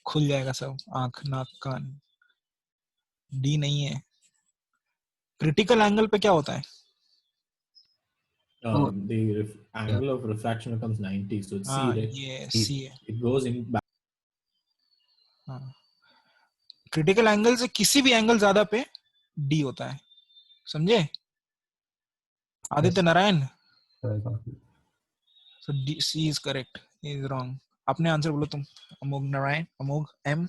Speaker 1: खुल जाएगा सब, आंख नाक कान। डी नहीं है। क्रिटिकल एंगल पे क्या होता है?
Speaker 4: The angle of refraction becomes 90, so it's C,
Speaker 1: हाँ
Speaker 4: right?
Speaker 1: ये सी है।
Speaker 4: It goes in back.
Speaker 1: हाँ, क्रिटिकल एंगल से किसी भी एंगल ज्यादा पे डी होता है, समझे? Aditya Narayan. So D, C is correct. A is wrong. अपने आंसर बोलो तुम। अमोघ नारायण, अमोघ M.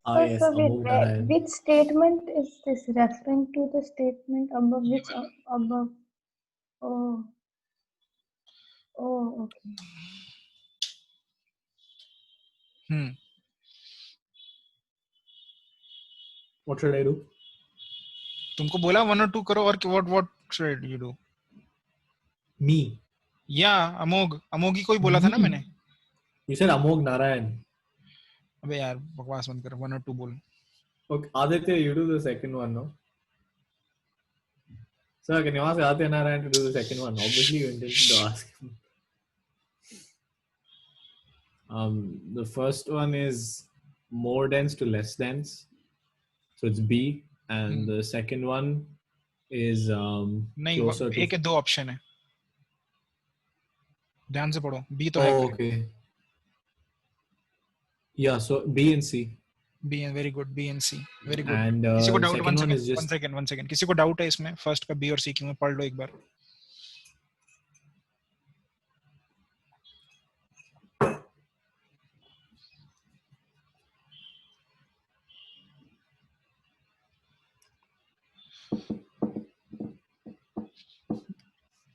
Speaker 4: Ah, yes, Amog Narayan.
Speaker 10: Which statement is this referring to? The statement above which above? Oh, okay.
Speaker 4: What should I do?
Speaker 1: तुमको बोला 1 और 2 करो, और what should you do?
Speaker 4: Me.
Speaker 1: Yeah, अमोघी कोई बोला था ना मैंने।
Speaker 4: You said Amog Narayan.
Speaker 1: अबे यार बकवास मत कर, 1 और 2 बोल।
Speaker 4: Okay, Aditya, you do the second one, no? Sir, can you ask Aditya Narayan to do the second one? Obviously, you intended to ask him. The first one is more dense to less dense, so it's B, and the second one is
Speaker 1: नहीं,
Speaker 4: closer to.
Speaker 1: एक है, 2 option है, ध्यान से पढ़ो। B तो है।
Speaker 4: Oh, okay. Yeah, so B and C.
Speaker 1: B and very good, B and C, very good.
Speaker 4: And
Speaker 1: किसी को doubt?
Speaker 4: second one is just.
Speaker 1: one second. किसी को डाउट है इसमें फर्स्ट का B और C क्यों है? पढ़ लो एक बार।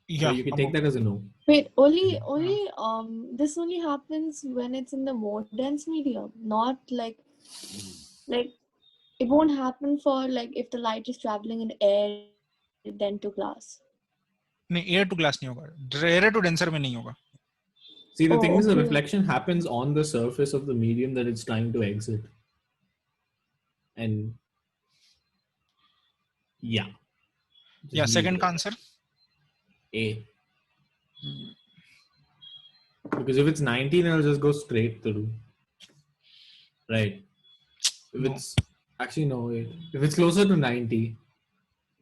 Speaker 4: Yeah, you can take that as a no.
Speaker 3: Wait, this only happens when it's in the more dense medium, not like it won't happen for like if the light is traveling in air then to glass.
Speaker 1: नहीं, air to glass नहीं होगा, air to denser में नहीं होगा।
Speaker 4: See, the thing is, the reflection happens on the surface of the medium that it's trying to exit. And yeah.
Speaker 1: Yeah, second answer?
Speaker 4: A. Because if it's 90, then it'll just go straight through. Right. If it's actually no, wait. If it's closer to 90,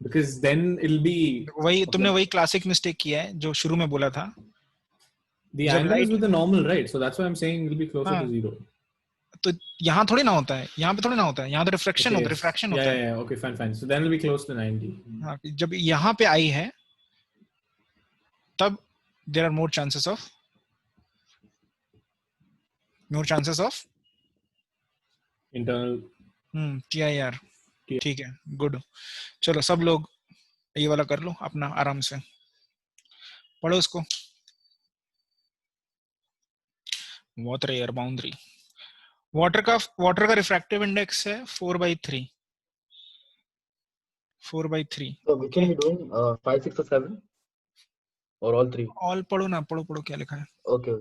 Speaker 4: because then it'll be.
Speaker 1: वही तुमने वही classic mistake किया है जो शुरू में बोला था।
Speaker 4: The angle is with the normal, right? So that's why I'm saying it'll be closer to 0.
Speaker 1: तो यहाँ थोड़ी ना होता है, यहाँ पे थोड़ी ना होता है, यहाँ तो रिफ्लेक्शन होता है, रिफ्रैक्शन होता है।
Speaker 4: Yeah, okay, fine. So then it'll be close to 90.
Speaker 1: हाँ, जब यहाँ पे आई है तब there are more chances of
Speaker 4: internal
Speaker 1: TIR। ठीक है, गुड। चलो सब लोग ये वाला कर लो अपना आराम से, पढ़ो इसको। वाटर एयर बाउंड्री, वाटर का रिफ्रैक्टिव इंडेक्स है 4/3। 4/3।
Speaker 6: So which one are you doing? 5, 6 or 7? Or all 3?
Speaker 1: All पढ़ो ना, पढ़ो क्या लिखा है।
Speaker 6: Okay.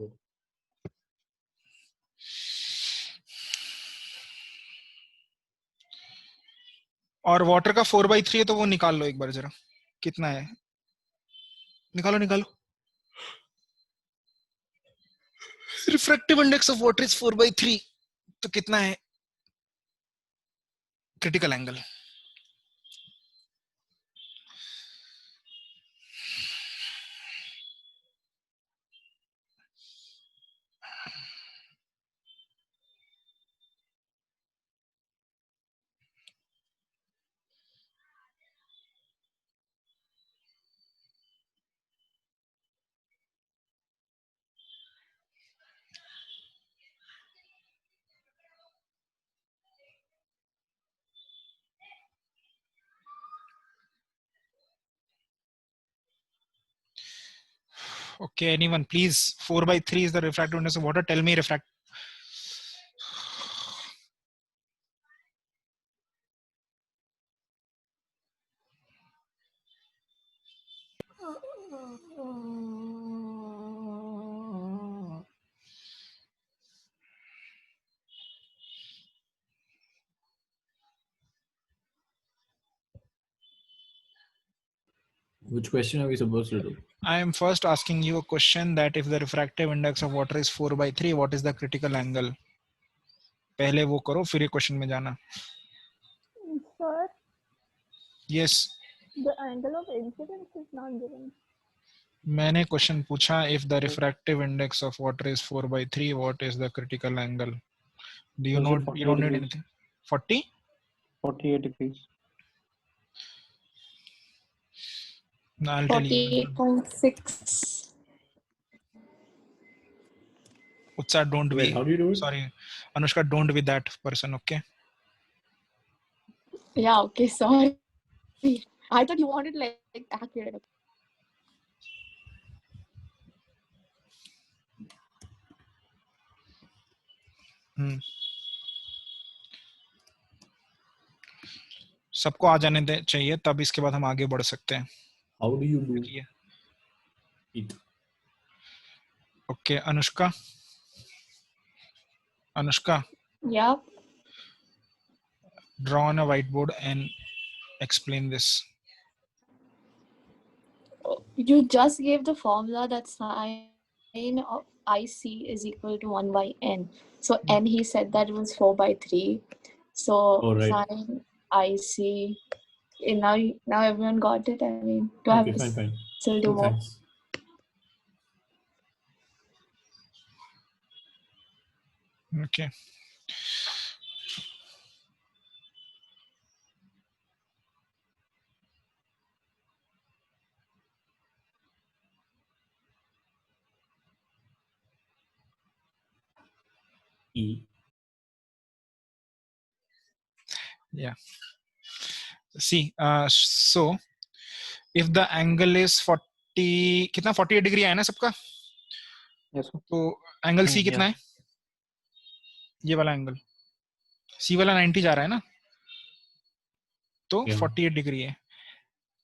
Speaker 1: और वाटर का 4/3 है तो वो निकाल लो एक बार जरा, कितना है? निकालो। Refractive index of water is 4/3, तो कितना है critical angle? Okay, anyone please, 4/3 is the refractive index of water. Tell me refract.
Speaker 4: Which question are we supposed to do?
Speaker 1: I am first asking you a question that if the refractive index of water is 4/3, what is the critical angle? पहले वो करो फिर ये question में जाना.
Speaker 10: Sir,
Speaker 1: Yes.
Speaker 10: the angle of incidence is not given.
Speaker 1: मैंने question पूछा if the refractive index of water is 4/3, what is the critical angle? Do you know? You don't need anything. 40?
Speaker 8: 48 degrees.
Speaker 1: No, I'll tell you.
Speaker 3: 48.6.
Speaker 1: Utsa, don't
Speaker 4: Wait,
Speaker 1: be.
Speaker 4: how do you do it?
Speaker 1: Sorry, Anushka, don't be that person. Okay.
Speaker 3: Yeah, okay, sorry. I thought you wanted like accurate.
Speaker 1: सबको आ जाने दे चाहिए, तब इसके बाद हम आगे बढ़ सकते हैं.
Speaker 4: How do you do it?
Speaker 1: Okay, Anushka.
Speaker 3: Yeah.
Speaker 1: Draw on a whiteboard and explain this.
Speaker 3: You just gave the formula that sine of IC is equal to 1/n. So n, he said that it was 4/3. So sine IC. And now everyone got it. I mean, do I have to
Speaker 4: fine.
Speaker 3: still do more?
Speaker 4: Thanks.
Speaker 1: Okay.
Speaker 4: E.
Speaker 1: Yeah. See, so if the angle is 40, कितना 48 degree है ना सबका?
Speaker 8: Yes, sir.
Speaker 1: तो angle C कितना है? ये वाला angle C वाला 90 जा रहा है ना, तो 48 डिग्री है.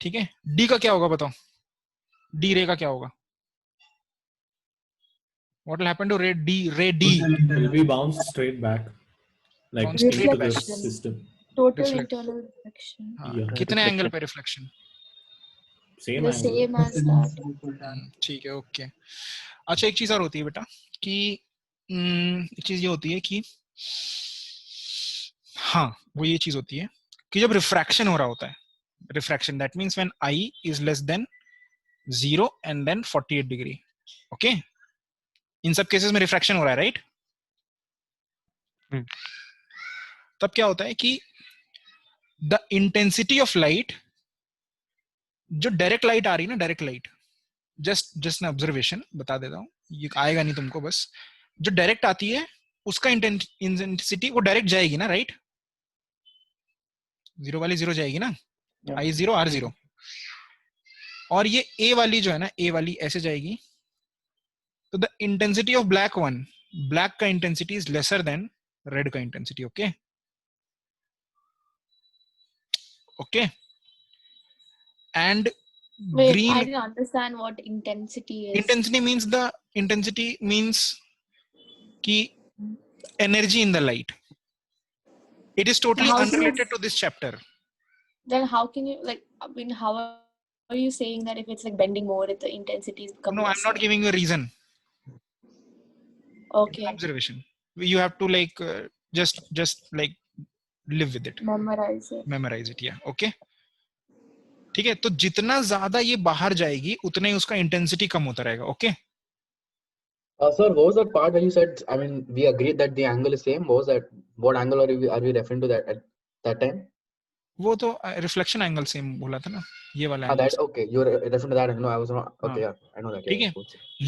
Speaker 1: ठीक है. D का क्या होगा बताओ? D रे का क्या होगा? What will happen to ray D? Ray D
Speaker 4: will be bounced straight back, like into the system.
Speaker 3: Total internal reflection.
Speaker 1: कितने एंगल पे reflection?
Speaker 4: Same
Speaker 3: The
Speaker 4: angle.
Speaker 3: same as that.
Speaker 1: ठीक है. ओके. अच्छा, एक चीज और होती है बेटा कि एक चीज ये होती है कि हाँ, वो ये चीज होती है कि जब रिफ्रैक्शन हो रहा होता है, refraction, that means when I is less than 0 and then 48 degree. Okay. इन सब केसेस में रिफ्रैक्शन हो रहा है, राइट? तब क्या होता है कि द इंटेंसिटी ऑफ लाइट, जो डायरेक्ट लाइट आ रही है ना, डायरेक्ट लाइट, जस्ट ना ऑब्जर्वेशन बता देता हूं, ये आएगा नहीं तुमको, बस जो डायरेक्ट आती है उसका इंटेंसिटी वो डायरेक्ट जाएगी ना, राइट? 0 वाली 0 जाएगी ना, I0 R0. और ये A वाली जो है ना, A वाली ऐसे जाएगी. तो the intensity of black one, black का intensity is lesser than red का intensity. Okay. Okay. And
Speaker 3: Wait,
Speaker 1: green.
Speaker 3: I didn't understand what intensity is.
Speaker 1: Intensity means ki energy in the light. It is totally unrelated to this chapter.
Speaker 3: Then how can you how are you saying that if it's like bending more, if the intensity is becoming
Speaker 1: No, I'm not giving you a reason.
Speaker 3: Okay.
Speaker 1: Observation. You have to just like live with it. Memorize it. Yeah. Okay. ठीक है. तो जितना ज्यादा ये बाहर जाएगी उतना ही उसका इंटेंसिटी कम होता रहेगा. Okay.
Speaker 6: Sir, what was that part where you said, I mean, we agreed that the angle is same? What was that? What angle are we referring to that at that time?
Speaker 1: वो तो reflection angle same बोला था ना, ये वाला angle.
Speaker 6: That okay, you were referring to that. No, I was not. Okay, yeah, I know that.
Speaker 1: ठीक है.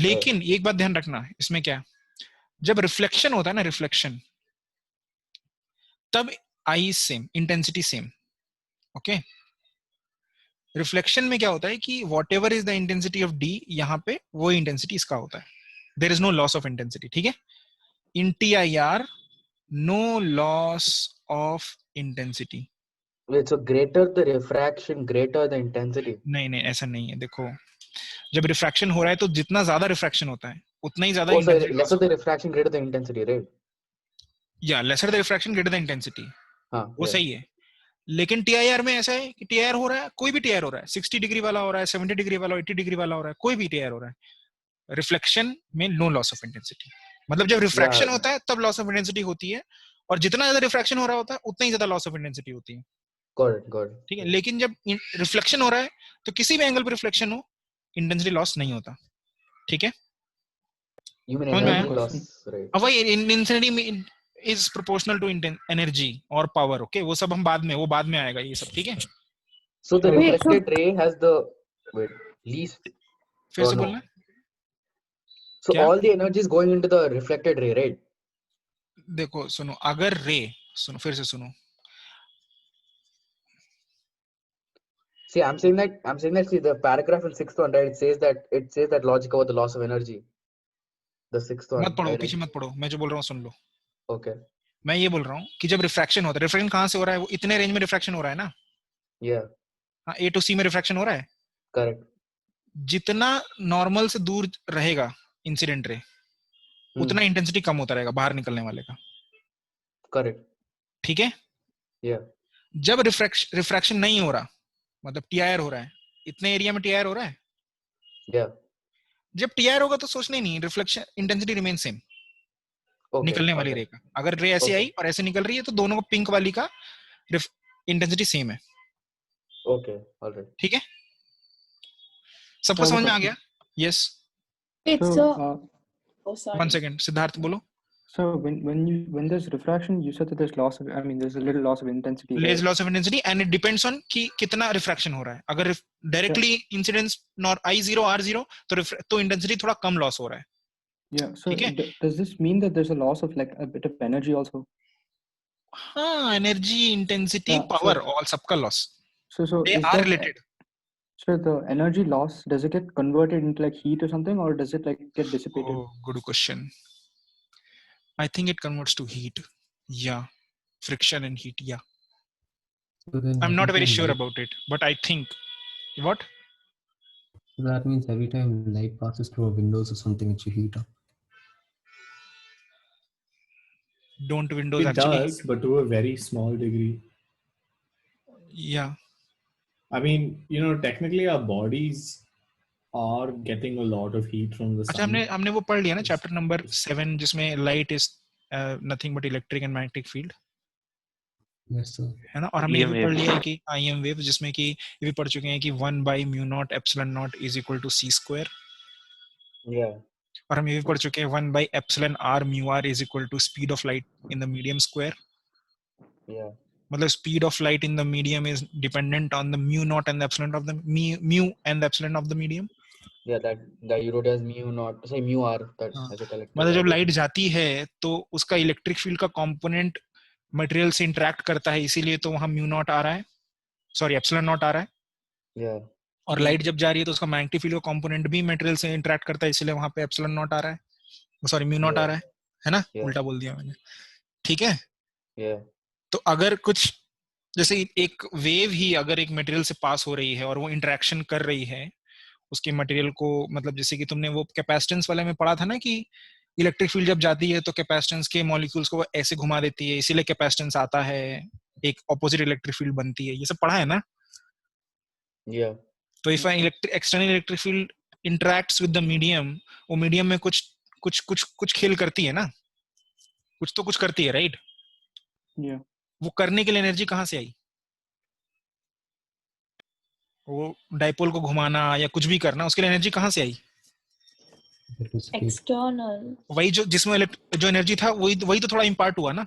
Speaker 1: लेकिन एक बात ध्यान रखना, इसमें क्या, जब रिफ्लेक्शन होता है ना, रिफ्लेक्शन, तब I same, intensity same. Okay. Reflection में क्या होता है कि whatever is the intensity of D, यहाँ पे वो इंटेंसिटी इसका होता है. There is no loss of intensity. ठीक है. In TIR no loss of intensity.
Speaker 6: So greater the refraction, greater the intensity.
Speaker 1: नहीं, ऐसा नहीं है. देखो, जब रिफ्रैक्शन हो रहा है तो जितना ज्यादा रिफ्रैक्शन होता है उतना ही ज्यादा
Speaker 6: intensity. Lesser the refraction, greater the intensity, right?
Speaker 1: Yeah, lesser the refraction, greater the intensity. वो सही है. लेकिन टीआईआर में ऐसा है कि टीआईआर हो रहा है, कोई भी टीआईआर हो रहा है, 60 डिग्री वाला हो रहा है, 70 डिग्री वाला, 80 डिग्री वाला हो रहा है, कोई भी टीआईआर हो रहा है, रिफ्लेक्शन में नो लॉस ऑफ इंटेंसिटी। मतलब जब रिफ्रैक्शन
Speaker 6: Yeah.
Speaker 1: होता है तब लॉस ऑफ इंटेंसिटी होती है, और जितना ज्यादा रिफ्रैक्शन हो रहा होता है उतना ही ज्यादा लॉस ऑफ इंटेंसिटी होती है।
Speaker 6: Got it.
Speaker 1: ठीक है, लेकिन जब रिफ्लेक्शन हो रहा है तो किसी भी एंगल पर रिफ्लेक्शन हो, इंटेंसिटी लॉस नहीं होता। ठीक है,
Speaker 6: You mean
Speaker 1: समझ में आया?
Speaker 6: energy loss, right?
Speaker 1: अब वही intensity is proportional to energy और पावर। ओके, वो सब हम बाद में, वो बाद में आएगा ये सब। ठीक है,
Speaker 6: So the
Speaker 10: Wait,
Speaker 6: reflected ray has the least.
Speaker 1: फिर
Speaker 6: or
Speaker 1: से
Speaker 6: no?
Speaker 1: बोलना।
Speaker 6: So
Speaker 1: क्या?
Speaker 6: all the energy is going into the reflected ray, right?
Speaker 1: देखो सुनो, अगर रे, सुनो फिर से सुनो,
Speaker 6: See, I'm saying that see the paragraph in sixth one, right? It says that logic about the loss of energy. The sixth one.
Speaker 1: मत पढ़ो,
Speaker 6: I read.
Speaker 1: पीछे मत पढ़ो, मैं जो बोल रहा हूँ सुन लो।
Speaker 6: Okay.
Speaker 1: मैं ये बोल रहा हूँ कि जब रिफ्रैक्शन होता है, रिफ्रैक्शन कहाँ से हो रहा है? वो इतने रेंज में रिफ्रैक्शन हो रहा है ना।
Speaker 6: Yeah.
Speaker 1: हाँ, ए टू सी में रिफ्रैक्शन हो रहा है।
Speaker 6: Correct.
Speaker 1: जितना नॉर्मल से दूर रहेगा इंसिडेंट रे, उतना इंटेंसिटी कम होता रहेगा बाहर निकलने वाले का।
Speaker 6: Correct.
Speaker 1: ठीक है,
Speaker 6: Yeah.
Speaker 1: जब रिफ्रैक्शन नहीं हो रहा, मतलब टीआईआर हो रहा है, इतने एरिया में टीआईआर हो रहा है।
Speaker 6: Yeah.
Speaker 1: जब टीआईआर होगा तो सोचना ही नहीं, reflection intensity remain same
Speaker 6: Okay.
Speaker 1: निकलने वाली रे का। अगर रे ऐसे आई और ऐसे निकल रही है तो दोनों को पिंक वाली का इंटेंसिटी सेम है।
Speaker 6: Okay. All right.
Speaker 1: ठीक है, सबको समझ में आ गया? Yes.
Speaker 3: Wait,
Speaker 8: So,
Speaker 3: so oh sorry.
Speaker 1: 1 second, Siddharth बोलो।
Speaker 8: so when there's refraction, you said that there's loss of, I mean, there's a little loss of intensity.
Speaker 1: Less
Speaker 8: Right?
Speaker 1: Loss of intensity and it depends on कि कितना refraction हो रहा है। अगर directly incidence nor I0 R0 तो intensity थोड़ा कम loss हो रहा है।
Speaker 8: Yeah. So
Speaker 1: ठीक है,
Speaker 8: does this mean that there's a loss of like a bit of energy also?
Speaker 1: हाँ, energy, intensity,
Speaker 8: Yeah,
Speaker 1: power, all सबका loss,
Speaker 8: So
Speaker 1: they
Speaker 8: is
Speaker 1: are
Speaker 8: that
Speaker 1: related.
Speaker 8: so the energy loss, does it get converted into like heat or something, or does it like get dissipated?
Speaker 1: Oh, good question. I think it converts to heat. Yeah, friction and heat. Yeah,
Speaker 5: So then
Speaker 1: I'm
Speaker 5: every
Speaker 1: not very
Speaker 5: time
Speaker 1: sure
Speaker 5: light-
Speaker 1: about it, but I think what?
Speaker 5: So that means every time light passes through a windows or something, it should heat up.
Speaker 1: Don't windows
Speaker 4: It
Speaker 1: actually
Speaker 4: does,
Speaker 1: heat?
Speaker 4: but to a very small degree.
Speaker 1: Yeah.
Speaker 4: I mean, technically our bodies are getting a lot of heat from the
Speaker 1: अच्छा,
Speaker 4: sun.
Speaker 1: हमने वो पढ़ लिया ना chapter number 7 जिसमें light is nothing but electric and magnetic field,
Speaker 5: Yes, sir.
Speaker 1: है ना। और हमने ये
Speaker 2: EM
Speaker 1: भी पढ़
Speaker 2: wave.
Speaker 1: लिया है कि IM वेव, जिसमें कि ये भी पढ़ चुके हैं कि 1/μ0 ε0 is equal to c²।
Speaker 6: Yeah.
Speaker 1: और हम ये भी पढ़ चुके हैं 1/εr μr is equal to speed of light in the medium square.
Speaker 6: Yeah.
Speaker 1: मतलब speed of light in the medium is dependent on the μ0 and the epsilon of the mu and the epsilon of the medium।
Speaker 6: Yeah. That you wrote as mu naught. Say mu r. That
Speaker 1: हाँ,
Speaker 6: as a collective.
Speaker 1: मतलब जब light जाती है तो उसका electric field का component material से interact करता है, इसीलिए तो वहां μ0 आ रहा है, सॉरी ε0 आ रहा है।
Speaker 6: Yeah.
Speaker 1: और लाइट जब जा रही है तो उसका मैग्नेटिक फील्ड का कंपोनेंट भी मटेरियल से इंटरेक्ट करता है, इसलिए वहां पे ε0 आ रहा है, सॉरी μ0 आ रहा है ना।
Speaker 6: Yeah.
Speaker 1: उल्टा बोल दिया मैंने। ठीक है,
Speaker 6: Yeah.
Speaker 1: तो अगर कुछ जैसे एक वेव ही अगर एक मटेरियल से पास हो रही है और वो इंटरेक्शन कर रही है उसके मटेरियल को, मतलब जैसे कि तुमने वो कैपेसिटेंस वाले में पढ़ा था ना कि इलेक्ट्रिक फील्ड जब जाती है तो कैपेसिटेंस के मॉलिक्यूल्स को वो ऐसे घुमा देती है, इसीलिए कैपेसिटेंस आता है, एक ऑपोजिट इलेक्ट्रिक फील्ड बनती है, ये सब पढ़ा है ना।
Speaker 6: Yeah.
Speaker 1: तो if external electric field interacts with the medium, वो मीडियम में कुछ खेल करती है ना, कुछ तो कुछ करती है, राइट।
Speaker 8: Yeah.
Speaker 1: वो करने के लिए एनर्जी कहाँ से आई? वो डाइपोल को घुमाना या कुछ भी करना, उसके लिए एनर्जी कहाँ से आई?
Speaker 5: It was heat.
Speaker 3: External.
Speaker 1: वही जिसमें जो एनर्जी था वही तो थोड़ा इम्पार्ट हुआ ना,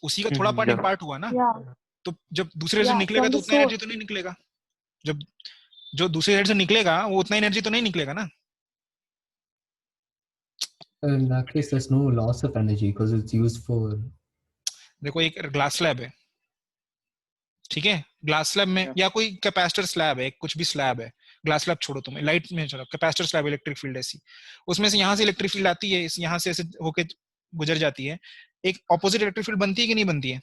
Speaker 1: उसी का थोड़ा पार्ट
Speaker 2: Yeah.
Speaker 1: इम्पार्ट हुआ ना।
Speaker 3: Yeah.
Speaker 1: तो जब दूसरे से
Speaker 3: Yeah,
Speaker 1: निकलेगा
Speaker 3: from
Speaker 1: तो
Speaker 3: the
Speaker 1: उतना एनर्जी
Speaker 3: source.
Speaker 1: तो नहीं निकलेगा, जब जो दूसरे साइड से निकलेगा वो उतना एनर्जी तो नहीं निकलेगा ना।
Speaker 5: In that case, there's no loss of energy because it's used for.
Speaker 1: देखो एक ग्लास स्लैब है, ठीक है, ग्लास स्लैब में
Speaker 8: Yeah.
Speaker 1: या कोई कैपेसिटर स्लैब है, कुछ भी स्लैब है, ग्लास स्लैब छोड़ो, तुम्हें लाइट में चलो, कैपेसिटर स्लैब, इलेक्ट्रिक फील्ड ऐसी, उसमें से यहाँ से इलेक्ट्रिक फील्ड आती है, यहाँ से ऐसे होके गुजर जाती है, एक ऑपोजिट इलेक्ट्रिक फील्ड बनती है कि नहीं बनती है?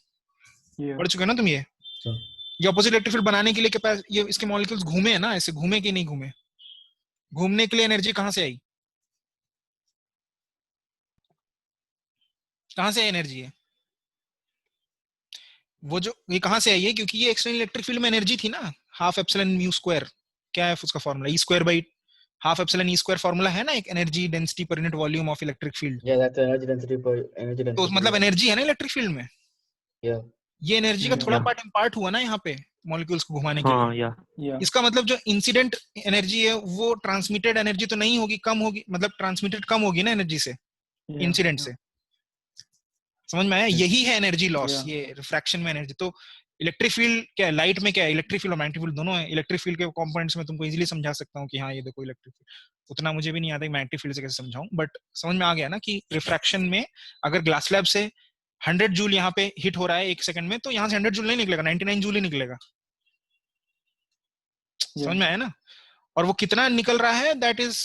Speaker 8: Yeah.
Speaker 1: पढ़ चुके हो ना तुम ये।
Speaker 5: So,
Speaker 1: ये ऑपोजिट इलेक्ट्रिक फील्ड बनाने के लिए ये इसके मॉलिक्यूल्स घूमे है ना, ऐसे घूमे कि नहीं घूमे? घूमने के लिए एनर्जी कहाँ से आई? कहाँ से एनर्जी है? वो जो ये कहाँ से आई है, क्योंकि ये एक्सटर्नल इलेक्ट्रिक फील्ड में एनर्जी थी ना, हाफ एप्सिलॉन म्यू स्क्वायर, क्या है उसका formula, E square by half epsilon E square formula है ना, एक energy density per unit volume of electric field.
Speaker 6: Yeah, that's energy density per energy
Speaker 1: तो
Speaker 6: density.
Speaker 1: मतलब एनर्जी है ना इलेक्ट्रिक फील्ड में,
Speaker 6: Yeah.
Speaker 1: ये एनर्जी का थोड़ा
Speaker 2: Yeah.
Speaker 1: पार्ट इम्पार्ट हुआ ना यहाँ पे मॉलिक्यूल्स को घुमाने के लिए।
Speaker 2: हाँ, या
Speaker 1: इसका मतलब जो इंसिडेंट एनर्जी है वो ट्रांसमिटेड एनर्जी तो नहीं होगी, कम होगी, मतलब ट्रांसमिटेड कम होगी ना एनर्जी से इंसिडेंट से। समझ में आया? यही है एनर्जी लॉस,
Speaker 8: Yeah.
Speaker 1: ये रिफ्रैक्शन में एनर्जी। तो इलेक्ट्रिक फील्ड क्या है, लाइट में क्या है, इलेक्ट्रिक फील्ड और मैग्नेटिक फील्ड दोनों है। इलेक्ट्रिक फील्ड के कंपोनेंट्स में तुमको इजीली समझा सकता हूँ कि हाँ ये देखो इलेक्ट्रिक फील्ड, उतना मुझे भी नहीं आता मैग्नेटिक फील्ड से कैसे समझाऊं, बट समझ में आ गया ना कि रिफ्रैक्शन में अगर ग्लास स्लैब से 100 जूल यहाँ पे हिट हो रहा है 1 सेकंड में, तो यहाँ से 100 जूल नहीं निकलेगा, 99 जूल ही निकलेगा। समझ में आया ना? और वो कितना निकल रहा है दैट इज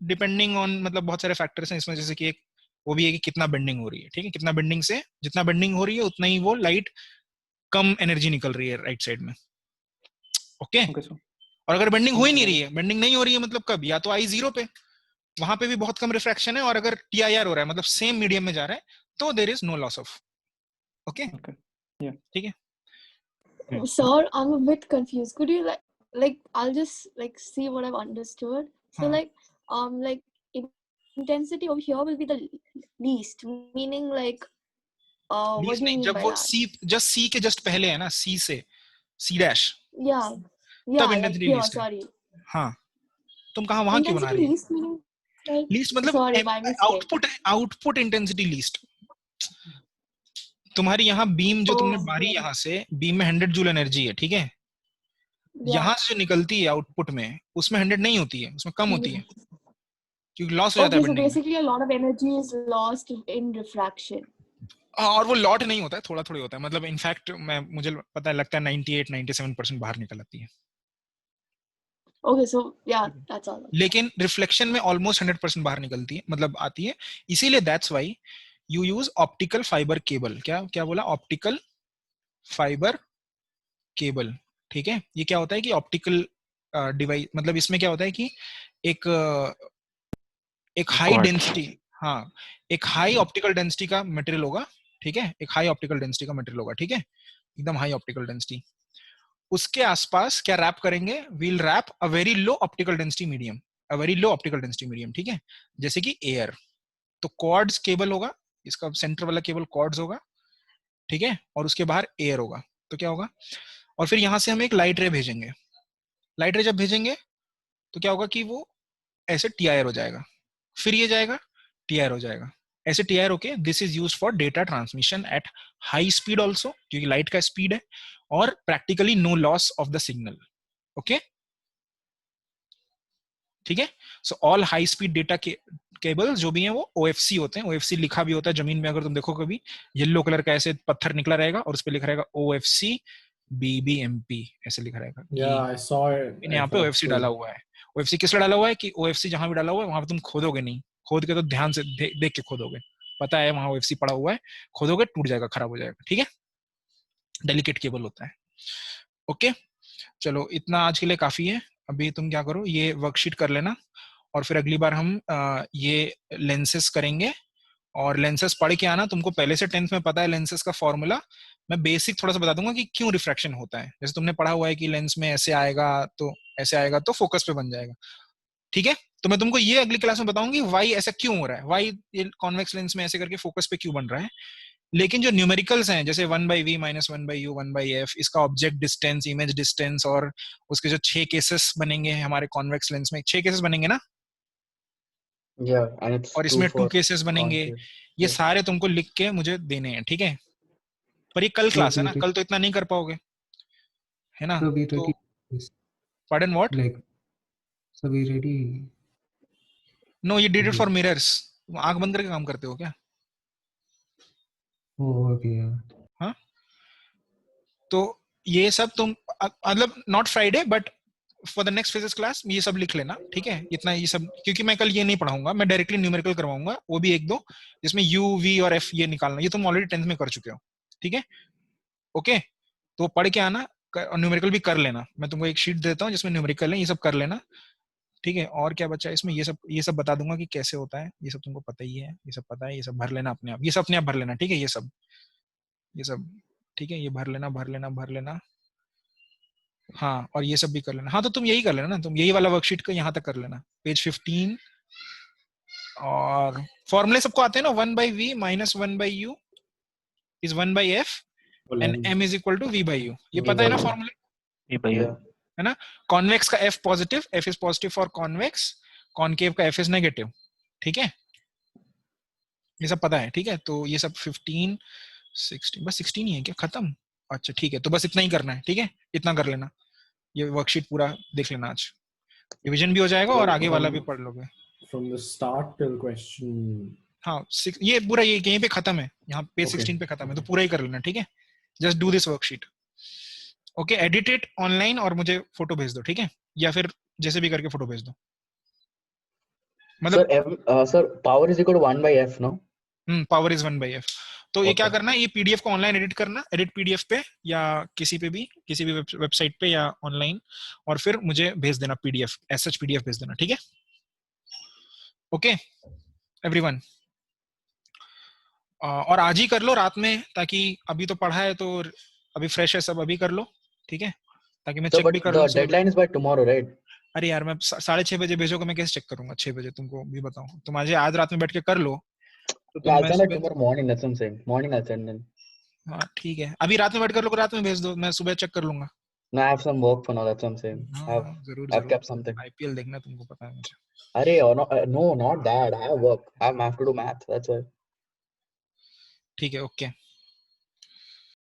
Speaker 1: डिपेंडिंग ऑन, मतलब बहुत सारे फैक्टर्स हैं इसमें, जैसे कि एक वो भी है कि कितना बेंडिंग हो रही है, ठीक है, कितना बेंडिंग से, जितना बेंडिंग हो रही है उतना ही वो लाइट कम एनर्जी निकल रही है राइट साइड में। ओके और अगर बेंडिंग हो ही नहीं रही है, बेंडिंग नहीं हो रही है मतलब कब, या तो आई जीरो पे, वहां पे भी बहुत कम रिफ्रैक्शन है, और अगर टीआईआर हो रहा है मतलब सेम मीडियम में जा रहा है, तो there is no loss of. Okay ठीक है।
Speaker 3: Sir, I'm a bit confused. Could you like I'll just like see what I've understood. So like intensity over here will be the least, meaning like what do you mean
Speaker 1: जब
Speaker 3: by
Speaker 1: वो
Speaker 3: that?
Speaker 1: C just see के just पहले है ना, सी से C dash,
Speaker 3: Yeah,
Speaker 1: तब
Speaker 3: like
Speaker 1: intensity
Speaker 3: here,
Speaker 1: least है।
Speaker 3: sorry.
Speaker 1: हाँ तुम कहाँ वहां क्यों बना रही है
Speaker 3: Least meaning like
Speaker 1: लीस्ट, मतलब
Speaker 3: sorry, my mistake.
Speaker 1: Output intensity least. तुम्हारी यहाँ बीम जो तुमने मारी, यहाँ से बीम में 100 जूल एनर्जी है, ठीक है, यहाँ से जो निकलती है आउटपुट में उसमें 100 नहीं होती है, उसमें कम होती है, क्योंकि लॉस हो जाता है
Speaker 3: Okay, so
Speaker 1: bending
Speaker 3: basically a lot of energy is lost in refraction.
Speaker 1: में। और वो लॉट नहीं होता है, थोड़ा थोड़ा होता है, मतलब इनफैक्ट मुझे पता है, लगता है 98-97% बाहर निकल आती है।
Speaker 3: Okay, so yeah, that's all.
Speaker 1: लेकिन रिफ्लेक्शन में ऑलमोस्ट 100% बाहर निकलती है, मतलब आती है, इसीलिए that's why you use optical fibre cable. क्या क्या बोला? ऑप्टिकल फाइबर केबल, ठीक है। ये क्या होता है कि ऑप्टिकल डिवाइस, मतलब इसमें क्या होता है कि एक हाई डेंसिटी, हाँ एक हाई ऑप्टिकल डेंसिटी का मटेरियल होगा, ठीक है, एक हाई ऑप्टिकल डेंसिटी का मटेरियल होगा, ठीक है, एकदम हाई ऑप्टिकल डेंसिटी। उसके आसपास क्या रैप करेंगे, we'll wrap a very low optical density medium, a very low optical density medium, ठीक है, जैसे कि एयर। तो कॉर्ड्स केबल होगा, इसका सेंटर वाला केबल कॉर्ड्स होगा, ठीक है, और उसके बाहर एयर होगा। तो क्या होगा, और फिर यहां से हम एक लाइट रे भेजेंगे। लाइट रे जब भेजेंगे तो क्या होगा कि वो ऐसे टीआईआर हो जाएगा, फिर ये जाएगा टीआईआर हो जाएगा, ऐसे टीआईआर होके this is used for data transmission at high speed also, क्योंकि लाइट का स्पीड है, और practically no loss of the signal. Okay ठीक है। So all high speed data के केबल जो भी हैं वो OFC होते हैं। OFC लिखा भी होता है जमीन में, अगर तुम देखो कभी येलो कलर का ऐसे पत्थर निकला रहेगा और उस पर लिखा रहेगा OFC BBMP ऐसे लिखा रहेगा।
Speaker 4: Yeah, I saw it.
Speaker 1: यहाँ पे OFC डाला हुआ है। OFC किस लिए डाला हुआ है कि OFC जहां भी डाला हुआ है वहां पे तुम खोदोगे नहीं, खोद के तो ध्यान से देख के खोदोगे, पता है वहां OFC पड़ा हुआ है, खोदोगे टूट जाएगा, खराब हो जाएगा, ठीक है, डेलिकेट केबल होता है। ओके चलो इतना आज के लिए काफी है। अभी तुम क्या करो, ये वर्कशीट कर लेना, और फिर अगली बार हम ये लेंसेस करेंगे, और लेंसेस पढ़ के आना। तुमको पहले से 10th में पता है लेंसेस का फॉर्मूला, मैं बेसिक थोड़ा सा बता दूंगा कि क्यों रिफ्रैक्शन होता है। जैसे तुमने पढ़ा हुआ है कि लेंस में ऐसे आएगा तो ऐसे आएगा तो फोकस पे बन जाएगा, ठीक है। तो मैं तुमको ये अगली क्लास में बताऊंगी वाई ऐसा क्यों हो रहा है, वाई ये कॉन्वेक्स लेंस में ऐसे करके फोकस पे क्यों बन रहा है। लेकिन जो न्यूमेरिकल्स हैं जैसे 1/v माइनस 1/u 1/f, इसका ऑब्जेक्ट डिस्टेंस, इमेज डिस्टेंस, और उसके जो 6 केसेस बनेंगे हमारे कॉन्वेक्स लेंस में, 6 केसेस बनेंगे ना, और इसमें 2 केसेस बनेंगे, ये सारे तुमको लिख के मुझे देने हैं, ठीक है। पर ये कल क्लास है ना, कल तो इतना नहीं कर पाओगे, है ना। तो pardon what?
Speaker 5: Like, so we ready?
Speaker 1: No, you did it for mirrors. आंख बंद करके काम करते हो क्या?
Speaker 5: Oh, okay.
Speaker 1: हाँ तो ये सब तुम मतलब not Friday but for the next physics class ये सब लिख लेना, ठीक है। इतना ये सब, क्योंकि मैं कल ये नहीं पढ़ाऊंगा, मैं डायरेक्टली न्यूमेरिकल करवाऊंगा, वो भी 1-2 जिसमें U, V और F ये निकालना, ये तुम ऑलरेडी 10th में कर चुके हो, ठीक है। ओके तो पढ़ के आना और न्यूमेरिकल भी कर लेना। मैं तुमको एक शीट देता हूँ जिसमें न्यूमेरिकल है, ये सब कर लेना, ठीक है। और क्या बचा है इसमें, ये सब बता दूंगा कि कैसे होता है, ये सब तुमको पता ही है, ये सब पता है, ये सब भर लेना अपने आप, ये सब अपने आप भर लेना, ठीक है। ये सब ठीक है, ये भर लेना। हाँ, और ये सब भी कर लेना। हाँ, तो तुम यही कर लेना ना, तुम यही वाला वर्कशीट को यहाँ तक कर लेना, पेज 15। और फॉर्मूले सबको आते हैं ना, 1/v minus 1/u is 1/f and m is equal to v by u। ये पता है ना फॉर्मूले?
Speaker 2: V by u।
Speaker 1: है ना? कॉन्वेक्स का f positive, f is positive for convex, concave का f इज नेगेटिव। ठीक है, ये सब पता है। ठीक है, तो ये सब 15 16, बस 16 ही है क्या? खत्म? अच्छा ठीक है, तो बस इतना ही करना है। ठीक है, इतना कर लेना, ये वर्कशीट पूरा देख लेना आज, रिवीजन भी हो जाएगा और आगे वाला भी पढ़ लोगे।
Speaker 4: From the start till question।
Speaker 1: हाँ, ये पूरा ये यहीं पे खत्म है, यहाँ पेज 16 पे खत्म है, तो पूरा ही कर लेना। ठीक है, just do this worksheet. Okay, edit it online और मुझे फोटो भेज दो। ठीक है, या फिर जैसे भी करके फोटो भेज दो।
Speaker 6: मतलब sir power is equal to 1/f no?
Speaker 1: Power is 1/f। तो ये क्या करना है, ये पीडीएफ को ऑनलाइन एडिट करना, एडिट पीडीएफ पे या किसी भी वेबसाइट पे या ऑनलाइन, और फिर मुझे भेज देना पीडीएफ, एसएच पीडीएफ भेज देना। ठीक है, ओके एवरीवन। और आज ही कर लो रात में, ताकि अभी तो पढ़ा है तो अभी फ्रेश है सब, अभी कर लो। ठीक है, ताकि मैं चेक भी कर लूं।
Speaker 6: Deadline is by tomorrow right?
Speaker 1: अरे यार, मैं 6:30 बजे भेजोगे, मैं कैसे चेक करूंगा 6 बजे? तुमको भी बताऊं, तुम आज रात में बैठ के कर लो।
Speaker 6: Morning I'll send them।
Speaker 1: हाँ ठीक है, अभी रात में बैठ कर लो, रात में भेज दो, मैं सुबह चेक कर लूंगा।
Speaker 6: No, I have some work for now, that's what I'm saying। I've kept something।
Speaker 1: IPL देखना, तुमको पता है मुझे।
Speaker 6: अरे no, not that, I have work, I have to do math, that's why।
Speaker 1: ठीक है, ओके।